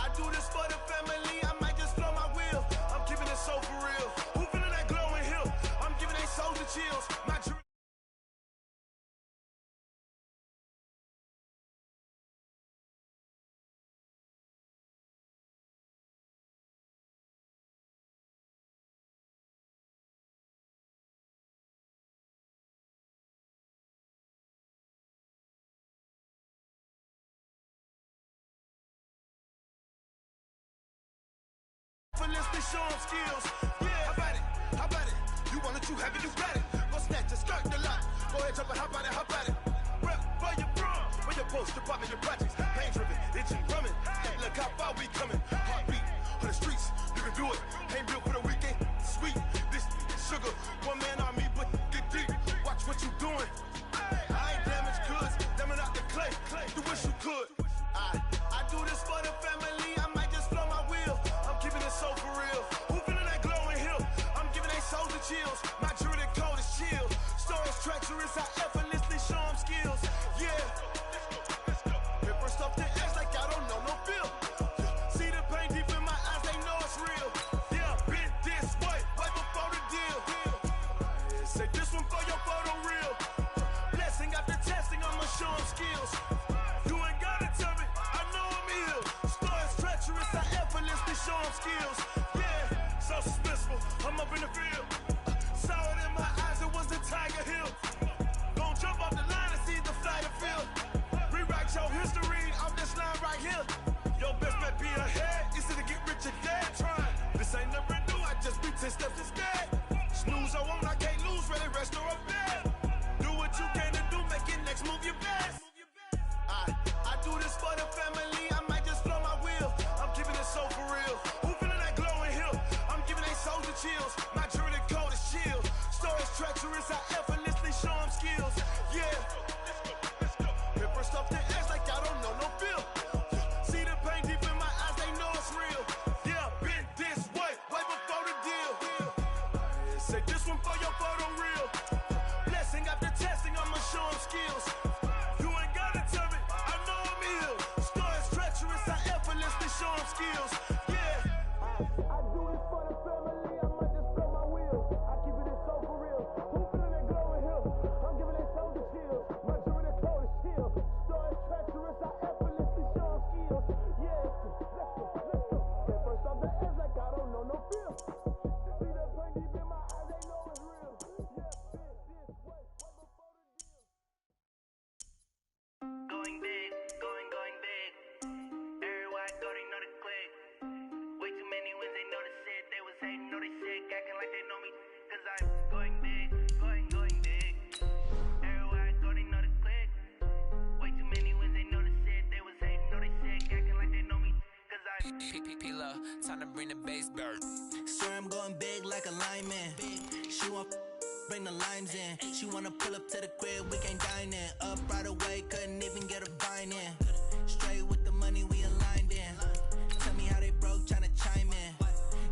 I do this for the family, I might just blow my wheel. I'm keeping it so for real. Who feeling that glowing hill? I'm giving they souls the chills. My dream. Fearlessly show 'em skills. Yeah, how about it? You want it, you have it, you got it. Go snatch it, skirt the lot. Go ahead, jump it, how about it? Rep for your brum, for your post, department, your projects. Pain driven, itching, drumming. Look how far we coming. Heartbeat on the streets, you can do it. Ain't built for the weekend. Sweet, this sugar, one man army, but get deep. Watch what you doing. I ain't damaged goods, damn out the clay. You wish you could. I do this for the family. I might just blow my wheel. I'm keeping it so for real. Who feeling that glowing hill? I'm giving they souls the chills. My jewelry code is chill. Stories treacherous, I effortlessly show 'em skills. Yeah. Paper stuff the edge like I don't know no feel. See the pain deep in my eyes, they know it's real. Yeah, been this way, way before the deal. Say this one for your photo real. Blessing after testing, I'ma show 'em skills. You ain't gotta tell me, I know I'm ill. Stories treacherous, I effortlessly show 'em skills. Yeah, so suspenseful, I'm up in the field. Saw it in my eyes, it was the Tiger Hill. Gon' jump off the line and see the flight of field. Rewrite your history off this line right here. Your best bet be ahead, easy to get rich or dead trying. This ain't never new, I just be 10 steps instead. Snooze I won't, I can't lose, ready, rest or up bed. Do what you can to do, make it next move your best. I do this for the family, I might just blow my wheel. I'm keeping it so for real. Who feeling that glowing hill? I'm giving they souls the chills. My jewelry code is chill. Stories treacherous, I effortlessly show 'em skills. Yeah. Paper stuff the edge like I don't know no feel. See the pain deep in my eyes, they know it's real. Yeah, been this way, way before the deal. Say this one for your photo real. Blessing after testing, I'ma show 'em skills. You ain't gotta tell me, I know I'm ill. Stories treacherous, I effortlessly show 'em skills. Yeah. I do this for the family, I might just blow my wheel. I keep it so for real. Who feeling that glowing hill? I'm giving they souls the chills. My jewelry code is chill. Stories treacherous, I effortlessly show 'em skills. Yeah, let's go. Get first off the edge like I don't know no feel. See the pain deep in my eyes, they know it's real. Yeah, this way, way before the deal. Going big, going big. Everywhere I go, they know the click. Way too many wins, they know the shit. They was hating, know they sick, acting like they know me. Cause I'm going big, going big. Everywhere I go, they know the click. Way too many wins, they know the shit. They was hating, know they sick, acting like they know me. Cause I'm P-P-P-Lo, time to bring the bass back. Swear I'm going big like a lineman. She want bring the limes in. She wanna pull up to the crib, we can't dine in. Up right away, couldn't even get a vine in. Straight with the money, we aligned in. Tell me how they broke, tryna chime in.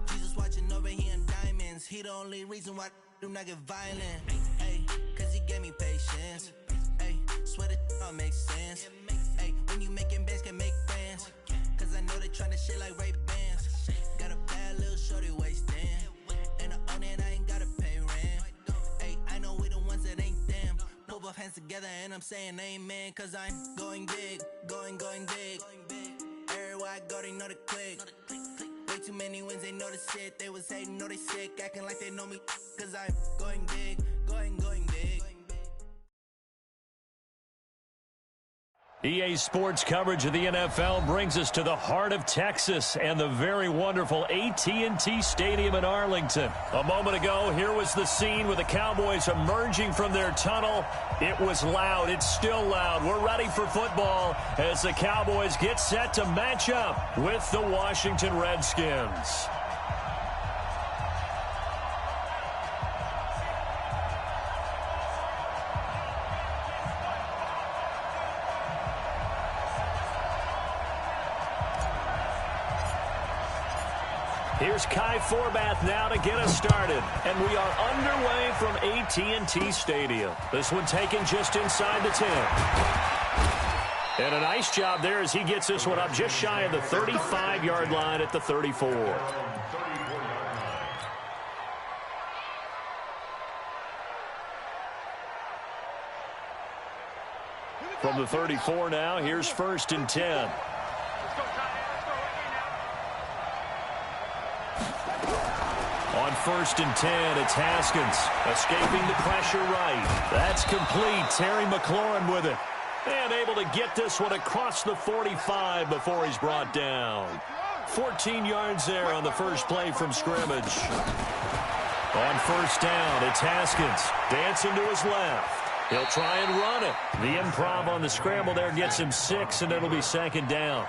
Jesus watching over here in diamonds. He the only reason why I do not get violent. Ay, cause he gave me patience. Ay, swear that all makes sense. Ay, when you making bands, can make friends. Cause I know they tryna shit like Ray-Bans. Got a bad little shorty wasting. And I own it, I ain't gotta pay rent. Ay, I know we the ones that ain't them. Pull both hands together and I'm saying amen. Cause I'm going big, going big. Everywhere I go, they know the click. Way too many wins, they know the shit. They was hating, know they sick, acting like they know me. Cause I'm going big, going big. EA Sports coverage of the NFL brings us to the heart of Texas and the very wonderful AT&T Stadium in Arlington. A moment ago, here was the scene with the Cowboys emerging from their tunnel. It was loud. It's still loud. We're ready for football as the Cowboys get set to match up with the Washington Redskins. Here's Kai Forbath now to get us started. And we are underway from AT&T Stadium. This one taken just inside the 10. And a nice job there as he gets this one up just shy of the 35-yard line at the 34. From the 34 now, here's 1st and 10. On 1st and 10, it's Haskins escaping the pressure right. That's complete. Terry McLaurin with it. And able to get this one across the 45 before he's brought down. 14 yards there on the first play from scrimmage. On 1st down, it's Haskins dancing to his left. He'll try and run it. The improv on the scramble there gets him 6, and it'll be 2nd down.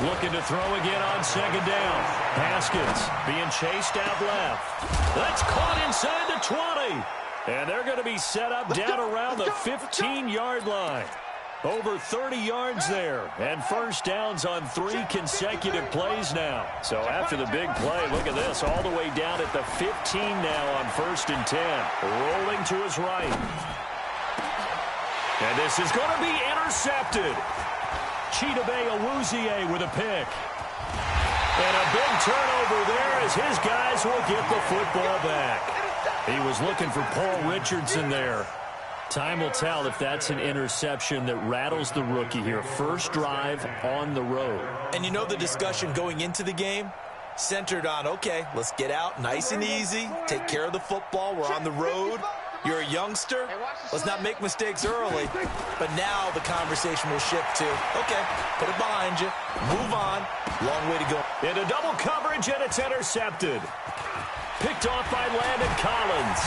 Looking to throw again on 2nd down. Haskins being chased out left. That's caught inside the 20. And they're going to be set up down around the 15-yard line. Over 30 yards there. And 1st downs on 3 consecutive plays now. So after the big play, look at this. All the way down at the 15 now on 1st and 10. Rolling to his right. And this is going to be intercepted. Chidobe Awuzie with a pick. And a big turnover there as his guys will get the football back. He was looking for Paul Richardson there. Time will tell if that's an interception that rattles the rookie here. First drive on the road. And you know the discussion going into the game? Centered on, okay, let's get out nice and easy, take care of the football, we're on the road. You're a youngster, let's not make mistakes early. But now the conversation will shift to, okay, put it behind you, move on, long way to go. Into double coverage, and it's intercepted. Picked off by Landon Collins.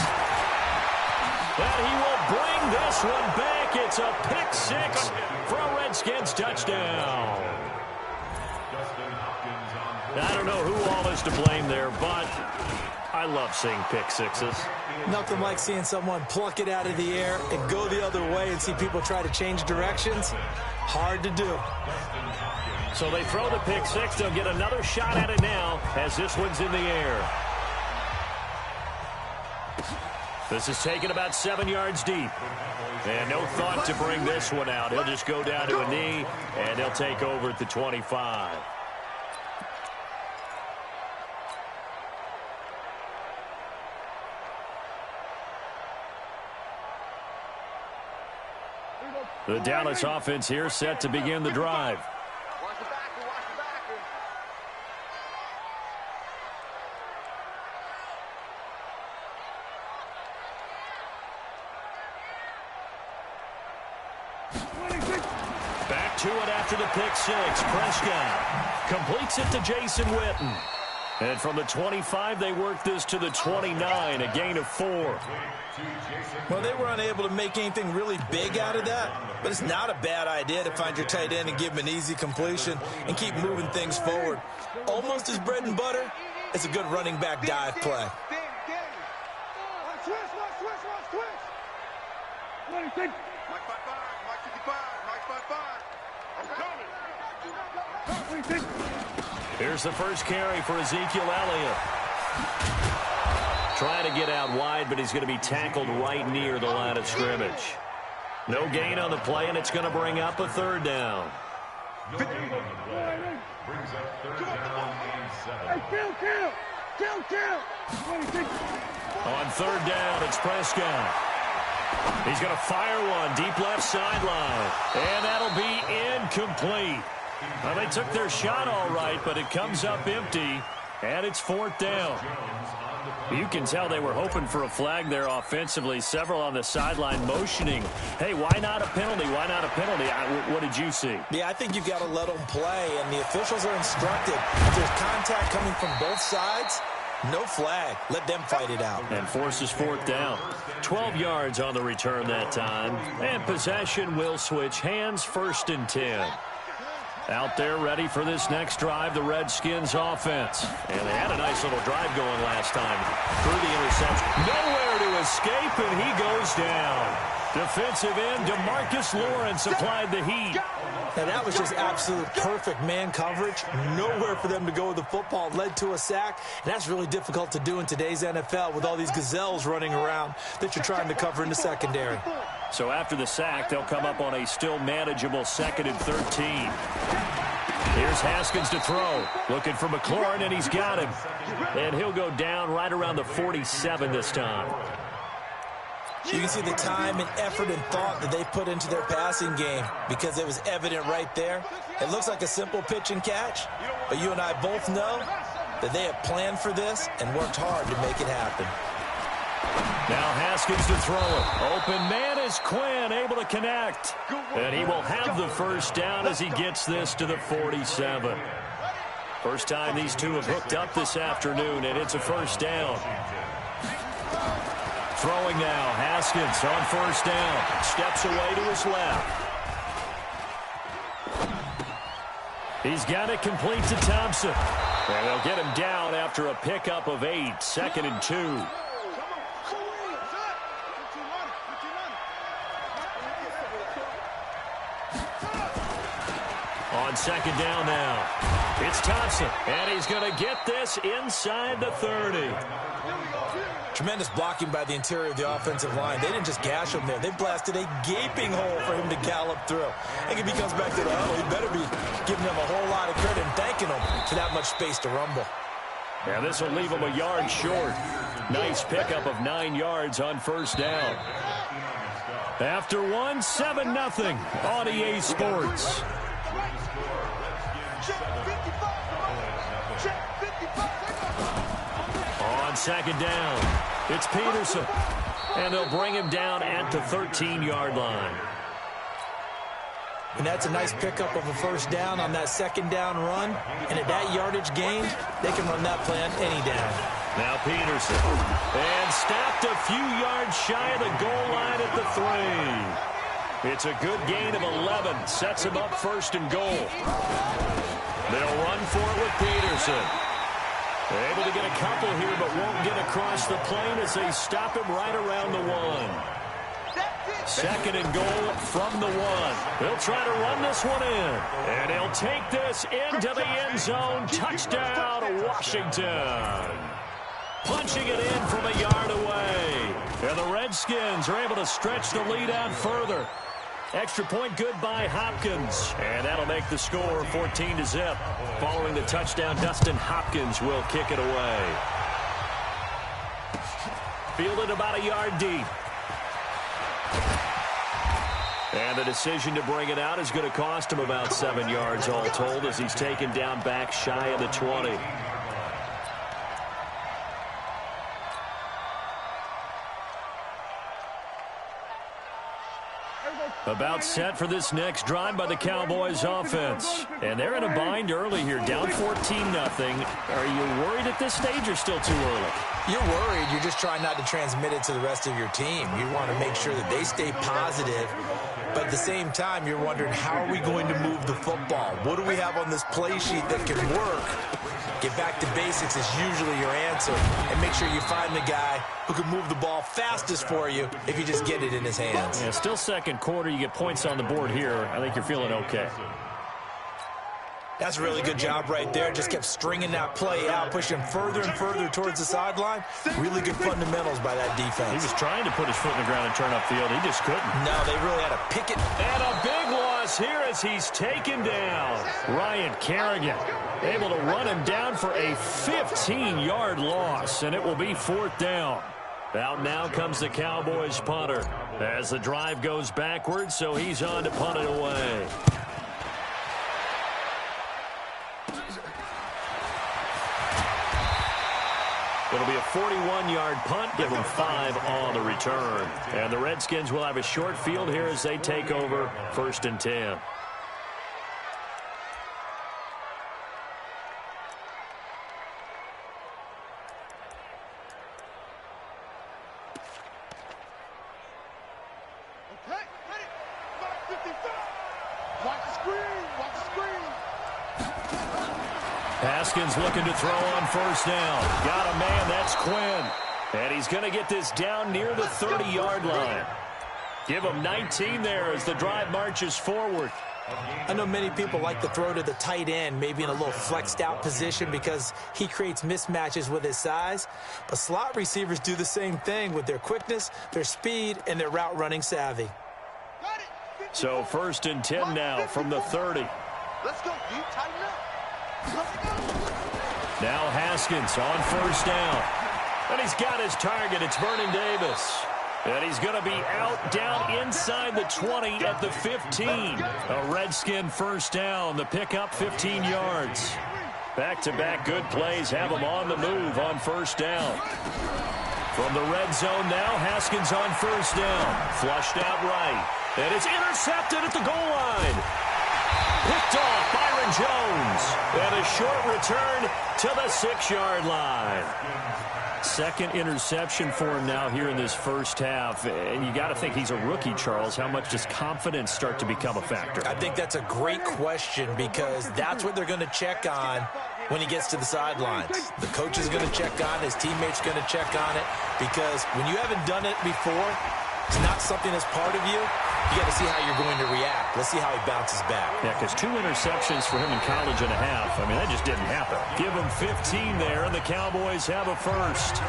And he will bring this one back. It's a pick 6 for a Redskins touchdown. I don't know who all is to blame there, but I love seeing pick sixes. Nothing like seeing someone pluck it out of the air and go the other way and see people try to change directions. Hard to do. So they throw the pick 6. They'll get another shot at it now as this one's in the air. This is taken about 7 yards deep. And no thought to bring this one out. He'll just go down to a knee, and he'll take over at the 25. The Dallas offense here set to begin the drive. Back to it after the pick 6. Prescott completes it to Jason Witten. And from the 25, they work this to the 29, a gain of 4. Well, they were unable to make anything really big out of that, but it's not a bad idea to find your tight end and give him an easy completion and keep moving things forward. Almost his bread and butter, It's a good running back dive play. Switch. What do you think? Mike 55, Mike 55, Mike 55. I'm coming. What do you think? Here's the first carry for Ezekiel Elliott. Trying to get out wide, but he's going to be tackled right near the line of scrimmage. No gain on the play, and it's going to bring up a third down. Brings up third down and 7. Hey, kill. What do you think? On third down, it's Prescott. He's going to fire one deep left sideline, and that'll be incomplete. Well, they took their shot all right, but it comes up empty, and it's fourth down. You can tell they were hoping for a flag there offensively. Several on the sideline motioning, hey, why not a penalty? Why not a penalty? What did you see? Yeah, I think you've got to let them play, and the officials are instructed. If there's contact coming from both sides, no flag. Let them fight it out. And forces fourth down. 12 yards on the return that time. And possession will switch hands, 1st and 10. Out there ready for this next drive, the Redskins offense. And they had a nice little drive going last time. Through the interception. Nowhere to escape, and he goes down. Defensive end DeMarcus Lawrence applied the heat. And that was just absolute perfect man coverage. Nowhere for them to go with the football. Led to a sack. And that's really difficult to do in today's NFL with all these gazelles running around that you're trying to cover in the secondary. So after the sack, they'll come up on a still manageable 2nd and 13. Here's Haskins to throw. Looking for McLaurin, and he's got him. And he'll go down right around the 47 this time. You can see the time and effort and thought that they put into their passing game because it was evident right there. It looks like a simple pitch and catch, but you and I both know that they have planned for this and worked hard to make it happen. Now Haskins to throw it. Open man is Quinn, able to connect. And he will have the first down as he gets this to the 47. First time these two have hooked up this afternoon, and it's a first down. Throwing now, Haskins on first down. Steps away to his left. He's got it complete to Thompson. And they'll get him down after a pickup of 8, 2nd and 2. On second down now, it's Thompson, and he's going to get this inside the 30. Tremendous blocking by the interior of the offensive line. They didn't just gash him there. They blasted a gaping hole for him to gallop through. I think if he comes back to the huddle, he better be giving them a whole lot of credit and thanking them for that much space to rumble. Yeah, this will leave him a yard short. Nice pickup of 9 yards on first down. After one, 7-0 on EA Sports. On second down, it's Peterson. And they'll bring him down at the 13-yard line. And that's a nice pickup of a first down on that second down run. And at that yardage gain, they can run that play on any down. Now Peterson. And stopped a few yards shy of the goal line at the 3. It's a good gain of 11. Sets him up 1st and goal. They'll run for it with Peterson. Able to get a couple here, but won't get across the plane as they stop him right around the 1. 2nd and goal from the 1. They'll try to run this one in. And he'll take this into the end zone. Touchdown, Washington. Punching it in from a yard away. And the Redskins are able to stretch the lead out further. Extra point good by Hopkins. And that'll make the score 14-0. Following the touchdown, Dustin Hopkins will kick it away. Fielded about a yard deep. And the decision to bring it out is going to cost him about 7 yards all told as he's taken down back shy of the 20. About set for this next drive by the Cowboys offense. And they're in a bind early here, down 14-0. Are you worried at this stage or still too early? You're worried. You're just trying not to transmit it to the rest of your team. You want to make sure that they stay positive. But at the same time, you're wondering, how are we going to move the football? What do we have on this play sheet that can work Get back to basics is usually your answer. And make sure you find the guy who can move the ball fastest for you if you just get it in his hands. Yeah, still second quarter. You get points on the board here. I think you're feeling okay. That's a really good job right there. Just kept stringing that play out, pushing further and further towards the sideline. Really good fundamentals by that defense. He was trying to put his foot in the ground and turn upfield. He just couldn't. No, they really had to pick it. And a big loss here as he's taken down. Ryan Kerrigan able to run him down for a 15-yard loss, and it will be 4th down. Out now comes the Cowboys punter as the drive goes backwards, so he's on to punt it away. It'll be a 41-yard punt, give them 5 on the return. And the Redskins will have a short field here as they take over 1st and 10. Okay, ready. 55. Watch the screen. Watch the screen. Haskins looking to throw on 1st down. Got a man, that's Quinn. And he's going to get this down near the 30-yard line. Give him 19 there as the drive marches forward. I know many people like to throw to the tight end, maybe in a little flexed out position because he creates mismatches with his size. But slot receivers do the same thing with their quickness, their speed, and their route running savvy. So 1st and 10 now from the 30. Let's go, D. Tighten up. Let's go. Now Haskins on 1st down. And he's got his target. It's Vernon Davis. And he's going to be out down inside the 20 at the 15. A Redskin 1st down. The pickup 15 yards. Back-to-back good plays have him on the move on 1st down. From the red zone now, Haskins on 1st down. Flushed out right. And it's intercepted at the goal line. Picked off Byron Jones. And a short return to the 6-yard line. Second interception for him now here in this first half. And you got to think he's a rookie, Charles. How much does confidence start to become a factor? I think that's a great question because that's what they're going to check on when he gets to the sidelines. The coach is going to check on it. His teammates going to check on it because when you haven't done it before, it's not something that's part of you. You got to see how you're going to react. Let's see how he bounces back. Yeah, because 2 interceptions for him in college and a half. I mean, that just didn't happen. Give him 15 there, and the Cowboys have a first.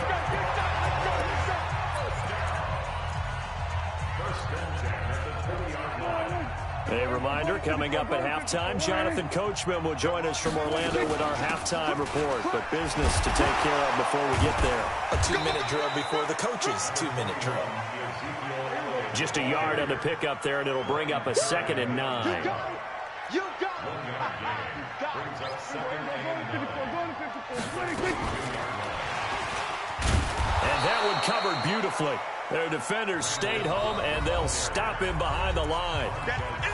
A reminder, coming up at halftime, Jonathan Coachman will join us from Orlando with our halftime report. But business to take care of before we get there. A 2-minute drill before the coach's 2-minute drill. Just a yard on the pickup there, and it'll bring up a 2nd and 9. You got it. And that one covered beautifully. Their defenders stayed home, and they'll stop him behind the line.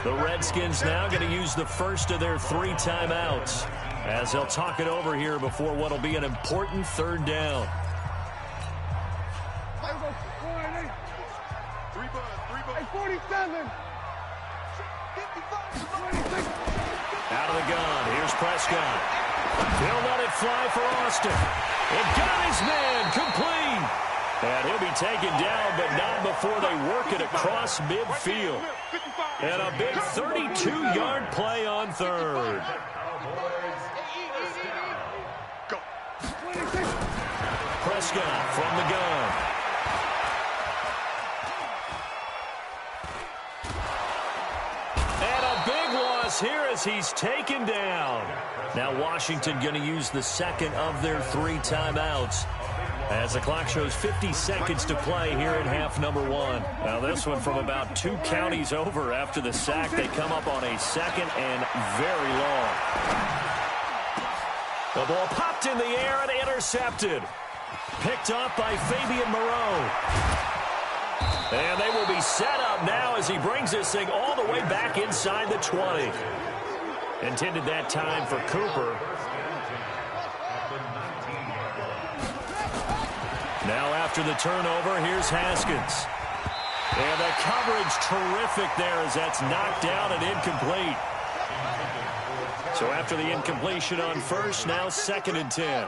The Redskins now going to use the first of their 3 timeouts as they'll talk it over here before what will be an important 3rd down. Hey, 47. Out of the gun, here's Prescott. He'll let it fly for Austin. It got his man complete. And he'll be taken down, but not before they work it across midfield. And a big 32-yard play on 3rd. Prescott from the gun. And a big loss here as he's taken down. Now Washington going to use the 2nd of their 3 timeouts as the clock shows 50 seconds to play here in half number 1. Now this one from about 2 counties over after the sack. They come up on a 2nd and very long. The ball popped in the air and intercepted. Picked off by Fabian Moreau. And they will be set up now as he brings this thing all the way back inside the 20. Intended that time for Cooper. Now after the turnover, here's Haskins. And the coverage terrific there as that's knocked down and incomplete. So after the incompletion on first, now 2nd and 10.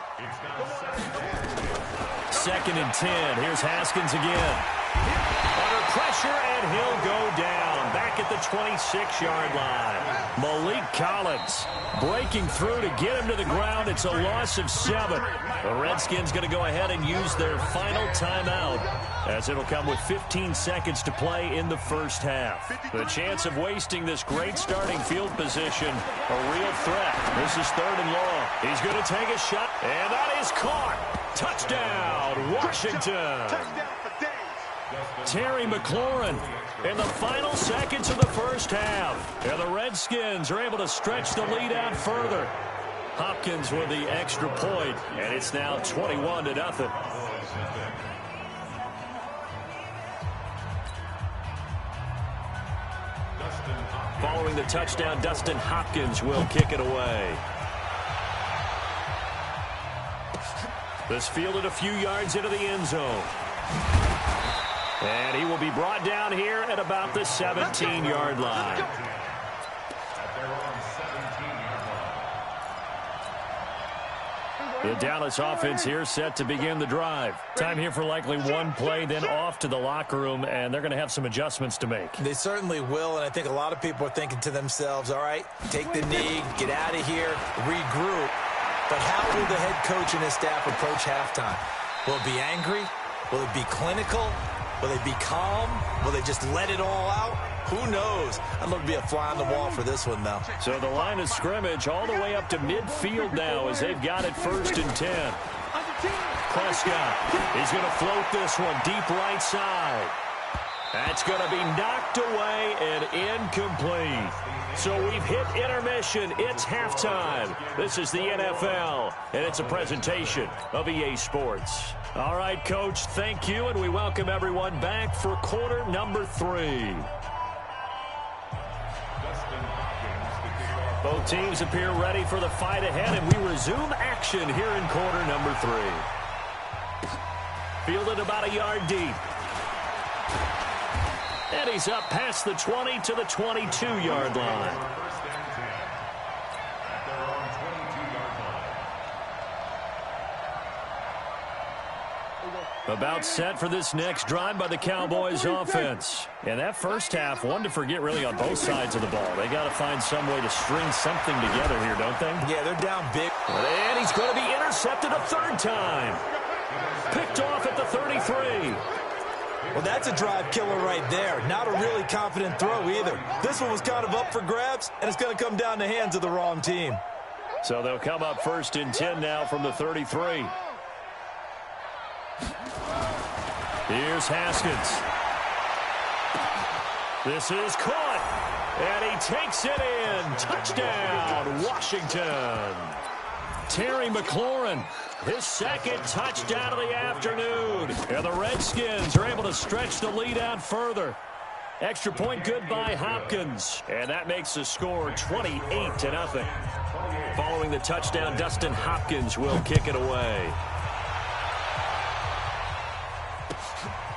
2nd and 10. Here's Haskins again. Under pressure, and he'll go down. Back at the 26-yard line. Malik Collins breaking through to get him to the ground. It's a loss of 7. The Redskins going to go ahead and use their final timeout, as it'll come with 15 seconds to play in the first half. The chance of wasting this great starting field position, a real threat. This is 3rd and long. He's going to take a shot, and that is caught. Touchdown, Washington. Terry McLaurin in the final seconds of the first half. And the Redskins are able to stretch the lead out further. Hopkins with the extra point, and it's now 21-0. Following the touchdown, Dustin Hopkins will kick it away. This fielded a few yards into the end zone. And he will be brought down here at about the 17-yard line. The Dallas offense here set to begin the drive. Time here for likely one play, then off to the locker room, and they're going to have some adjustments to make. They certainly will, and I think a lot of people are thinking to themselves, all right, take the knee, get out of here, regroup. But how will the head coach and his staff approach halftime? Will it be angry? Will it be clinical? Will they be calm? Will they just let it all out? Who knows? I'd love to be a fly on the wall for this one, though. So the line of scrimmage all the way up to midfield now as they've got it 1st and 10. Prescott, he's going to float this one deep right side. That's going to be knocked away and incomplete. So we've hit intermission. It's halftime. This is the NFL, and it's a presentation of EA Sports. All right, Coach, thank you, and we welcome everyone back for quarter number 3. Both teams appear ready for the fight ahead, and we resume action here in quarter number 3. Fielded about a yard deep. And he's up past the 20 to the 22-yard line. About set for this next drive by the Cowboys offense. And that first half, one to forget really on both sides of the ball. They got to find some way to string something together here, don't they? Yeah, they're down big. And he's going to be intercepted a 3rd time. Picked off at the 33. Well, that's a drive killer right there. Not a really confident throw either. This one was kind of up for grabs, and it's going to come down the hands of the wrong team. So they'll come up 1st and 10 now from the 33. Here's Haskins. This is caught, and he takes it in. Touchdown, Washington. Terry McLaurin, his 2nd touchdown of the afternoon. And the Redskins are able to stretch the lead out further. Extra point good by Hopkins. And that makes the score 28-0. Following the touchdown, Dustin Hopkins will kick it away.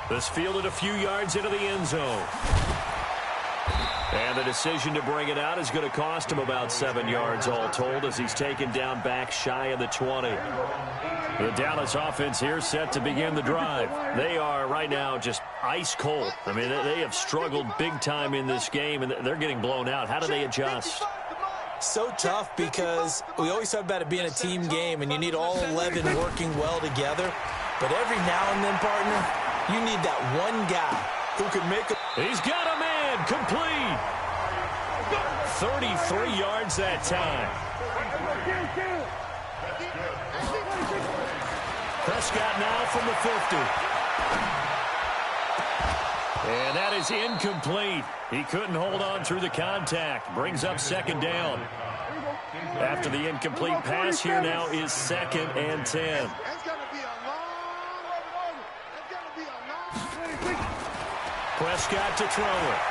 This fielded a few yards into the end zone. And the decision to bring it out is going to cost him about 7 yards all told as he's taken down back shy of the 20. The Dallas offense here set to begin the drive. They are right now just ice cold. I mean, they have struggled big time in this game, and they're getting blown out. How do they adjust? So tough because we always talk about it being a team game, and you need all 11 working well together. But every now and then, partner, you need that one guy who can make a... He's got a man complete. 33 yards that time. Prescott now from the 50. And that is incomplete. He couldn't hold on through the contact. Brings up 2nd down. After the incomplete pass, here now is 2nd and 10. Prescott to throw it.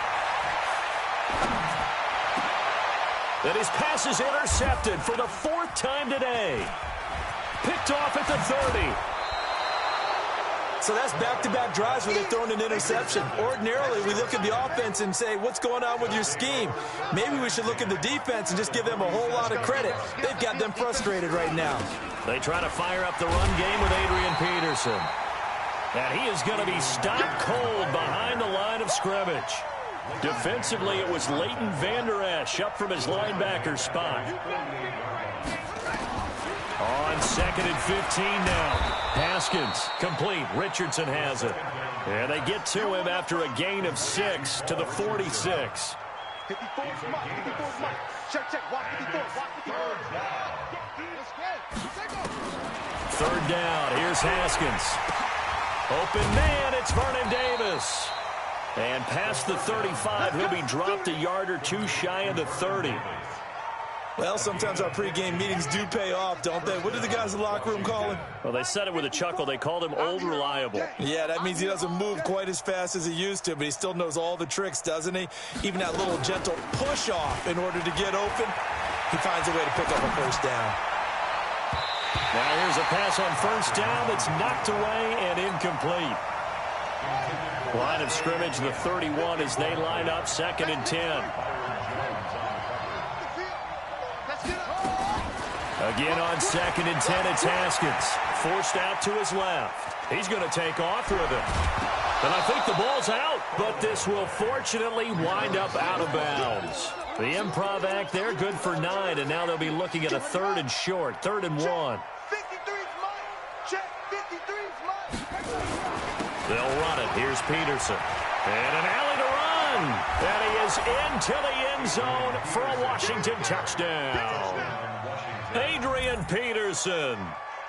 That his pass is intercepted for the 4th time today. Picked off at the 30. So that's back-to-back drives where they've thrown an interception. Ordinarily, we look at the offense and say, what's going on with your scheme? Maybe we should look at the defense and just give them a whole lot of credit. They've got them frustrated right now. They try to fire up the run game with Adrian Peterson. And he is going to be stopped cold behind the line of scrimmage. Defensively, it was Leighton Vander Esch up from his linebacker spot. On 2nd and 15 now. Haskins complete. Richardson has it. And they get to him after a gain of 6 to the 46. 54 Mike. 54 Mike. Check. Walk 54. Walk 54. Third down. Here's Haskins. Open man. It's Vernon Davis. And past the 35, he'll be dropped a yard or two shy of the 30. Well, sometimes our pregame meetings do pay off, don't they? What did the guys in the locker room call him? Well, they said it with a chuckle. They called him Old Reliable. Yeah, that means he doesn't move quite as fast as he used to, but he still knows all the tricks, doesn't he? Even that little gentle push-off in order to get open, he finds a way to pick up a first down. Now here's a pass on first down that's knocked away and incomplete. Line of scrimmage, the 31 as they line up 2nd and 10. Again on 2nd and 10, it's Haskins. Forced out to his left. He's going to take off with it. And I think the ball's out, but this will fortunately wind up out of bounds. The improv act there, good for 9, and now they'll be looking at a 3rd and short, 3rd and 1. 53's mine. Check. 53's mine. They'll run it. Here's Peterson. And an alley to run. And he is into the end zone for a Washington touchdown. Adrian Peterson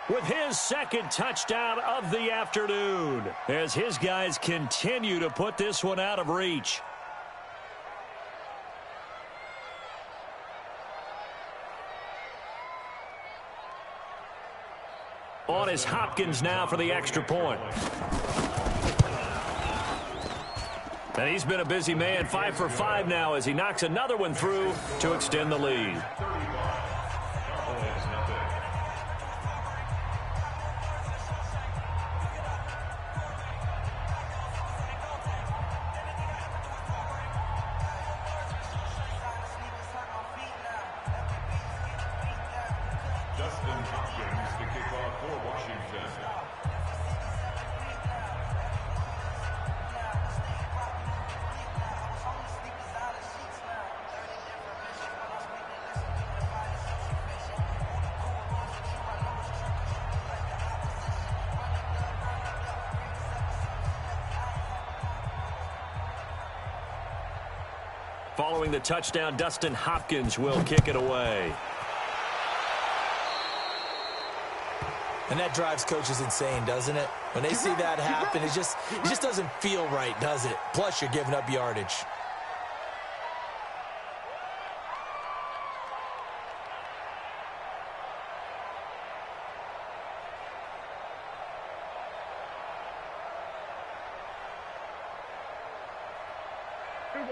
with his 2nd touchdown of the afternoon as his guys continue to put this one out of reach. On is Hopkins now for the extra point. And he's been a busy man, 5 for 5 now as he knocks another one through to extend the lead. Following the touchdown, Dustin Hopkins will kick it away. And that drives coaches insane, doesn't it? When they see that happen, it just doesn't feel right, does it? Plus, you're giving up yardage.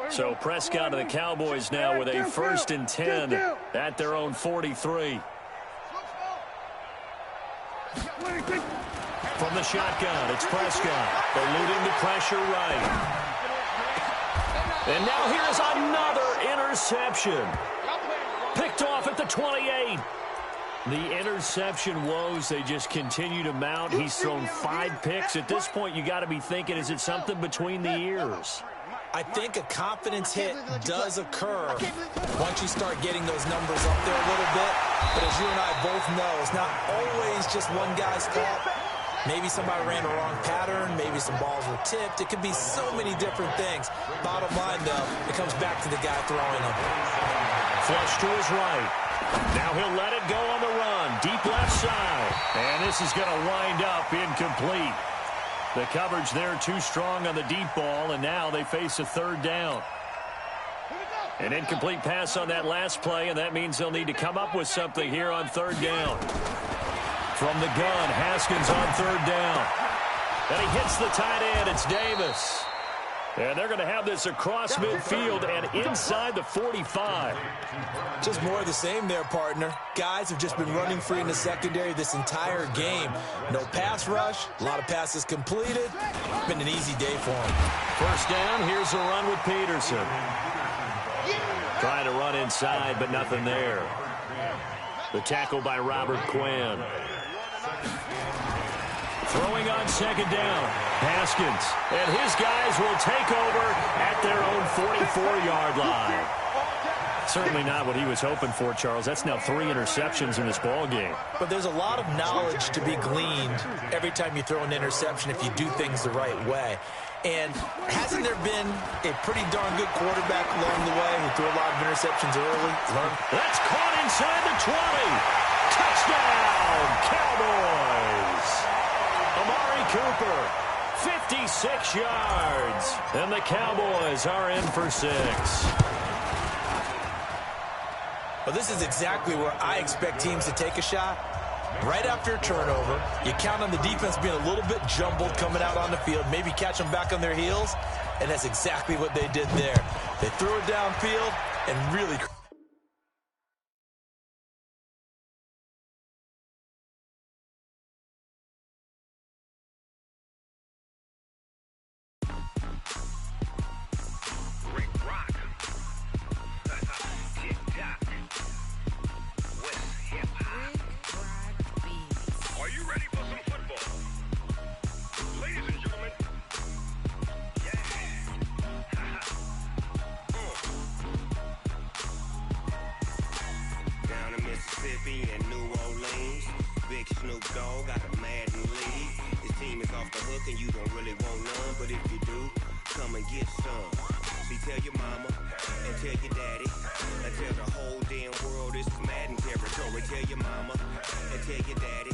So Prescott and the Cowboys now with a 1st and 10 at their own 43. From the shotgun, it's Prescott, eluding the pressure right. And now here's another interception. Picked off at the 28. The interception woes, they just continue to mount. He's thrown 5 picks. At this point, you got to be thinking, is it something between the ears? I think a confidence hit does occur once you start getting those numbers up there a little bit. But as you and I both know, it's not always just one guy's fault. Maybe somebody ran a wrong pattern. Maybe some balls were tipped. It could be so many different things. Bottom line, though, it comes back to the guy throwing them. Flush to his right. Now he'll let it go on the run. Deep left side. And this is going to wind up incomplete. The coverage there too strong on the deep ball, and now they face a 3rd down. An incomplete pass on that last play, and that means they'll need to come up with something here on 3rd down. From the gun, Haskins on 3rd down. And he hits the tight end. It's Davis. And they're going to have this across midfield and inside the 45. Just more of the same there, partner. Guys have just been running free in the secondary this entire game. No pass rush, a lot of passes completed. Been an easy day for them. First down, here's a run with Peterson. Trying to run inside, but nothing there. The tackle by Robert Quinn. Throwing on second down, Haskins. And his guys will take over at their own 44-yard line. Certainly not what he was hoping for, Charles. That's now 3 interceptions in this ball game. But there's a lot of knowledge to be gleaned every time you throw an interception if you do things the right way. And hasn't there been a pretty darn good quarterback along the way who threw a lot of interceptions early? That's caught inside the 20. Touchdown, Cowboys. Amari Cooper, 56 yards. And the Cowboys are in for 6. Well, this is exactly where I expect teams to take a shot. Right after a turnover, you count on the defense being a little bit jumbled coming out on the field, maybe catch them back on their heels, and that's exactly what they did there. They threw it downfield and really... and New Orleans. Big Snoop Dogg got a Madden league. His team is off the hook and you don't really want none, but if you do, come and get some. See, tell your mama and tell your daddy and tell the whole damn world this is Madden territory. Tell your mama and tell your daddy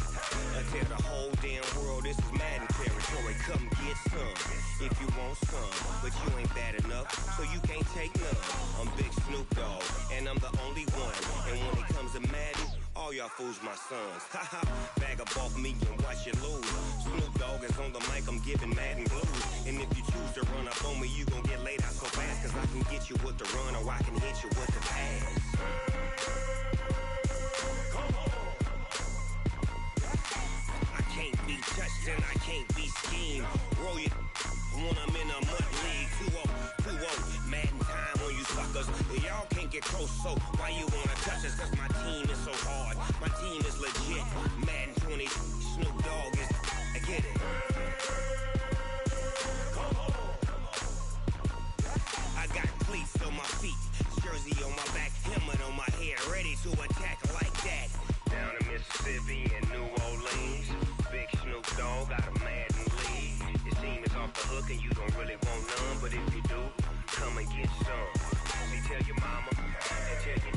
and tell the whole damn world this is Madden territory. Come get some if you want some, but you ain't bad enough, so you can't take none. I'm Big Snoop Dogg and I'm the only one, and when it comes to Madden, all y'all fools my sons. Haha, bag up off me and watch you lose. Snoop Dogg is on the mic, I'm giving Madden blues. And if you choose to run up on me, you gon' get laid out so fast, cause I can get you with the run or I can hit you with the pass. I can't be touched and I can't be schemed. Roll you when I'm in a mud league. 2-0, Madden time on you suckers. Y'all can't get close, so why you wanna touch us? Cause my team is so hard. My team is legit. Madden 20, Snoop Dogg is... I get it. I got cleats on my feet, jersey on my back, helmet on my head, ready to attack like that. Down in Mississippi and New Orleans, Big Snoop Dogg got a Madden league. His team is off the hook and you don't really want none, but if you do, come and get some. See, tell your mama and tell your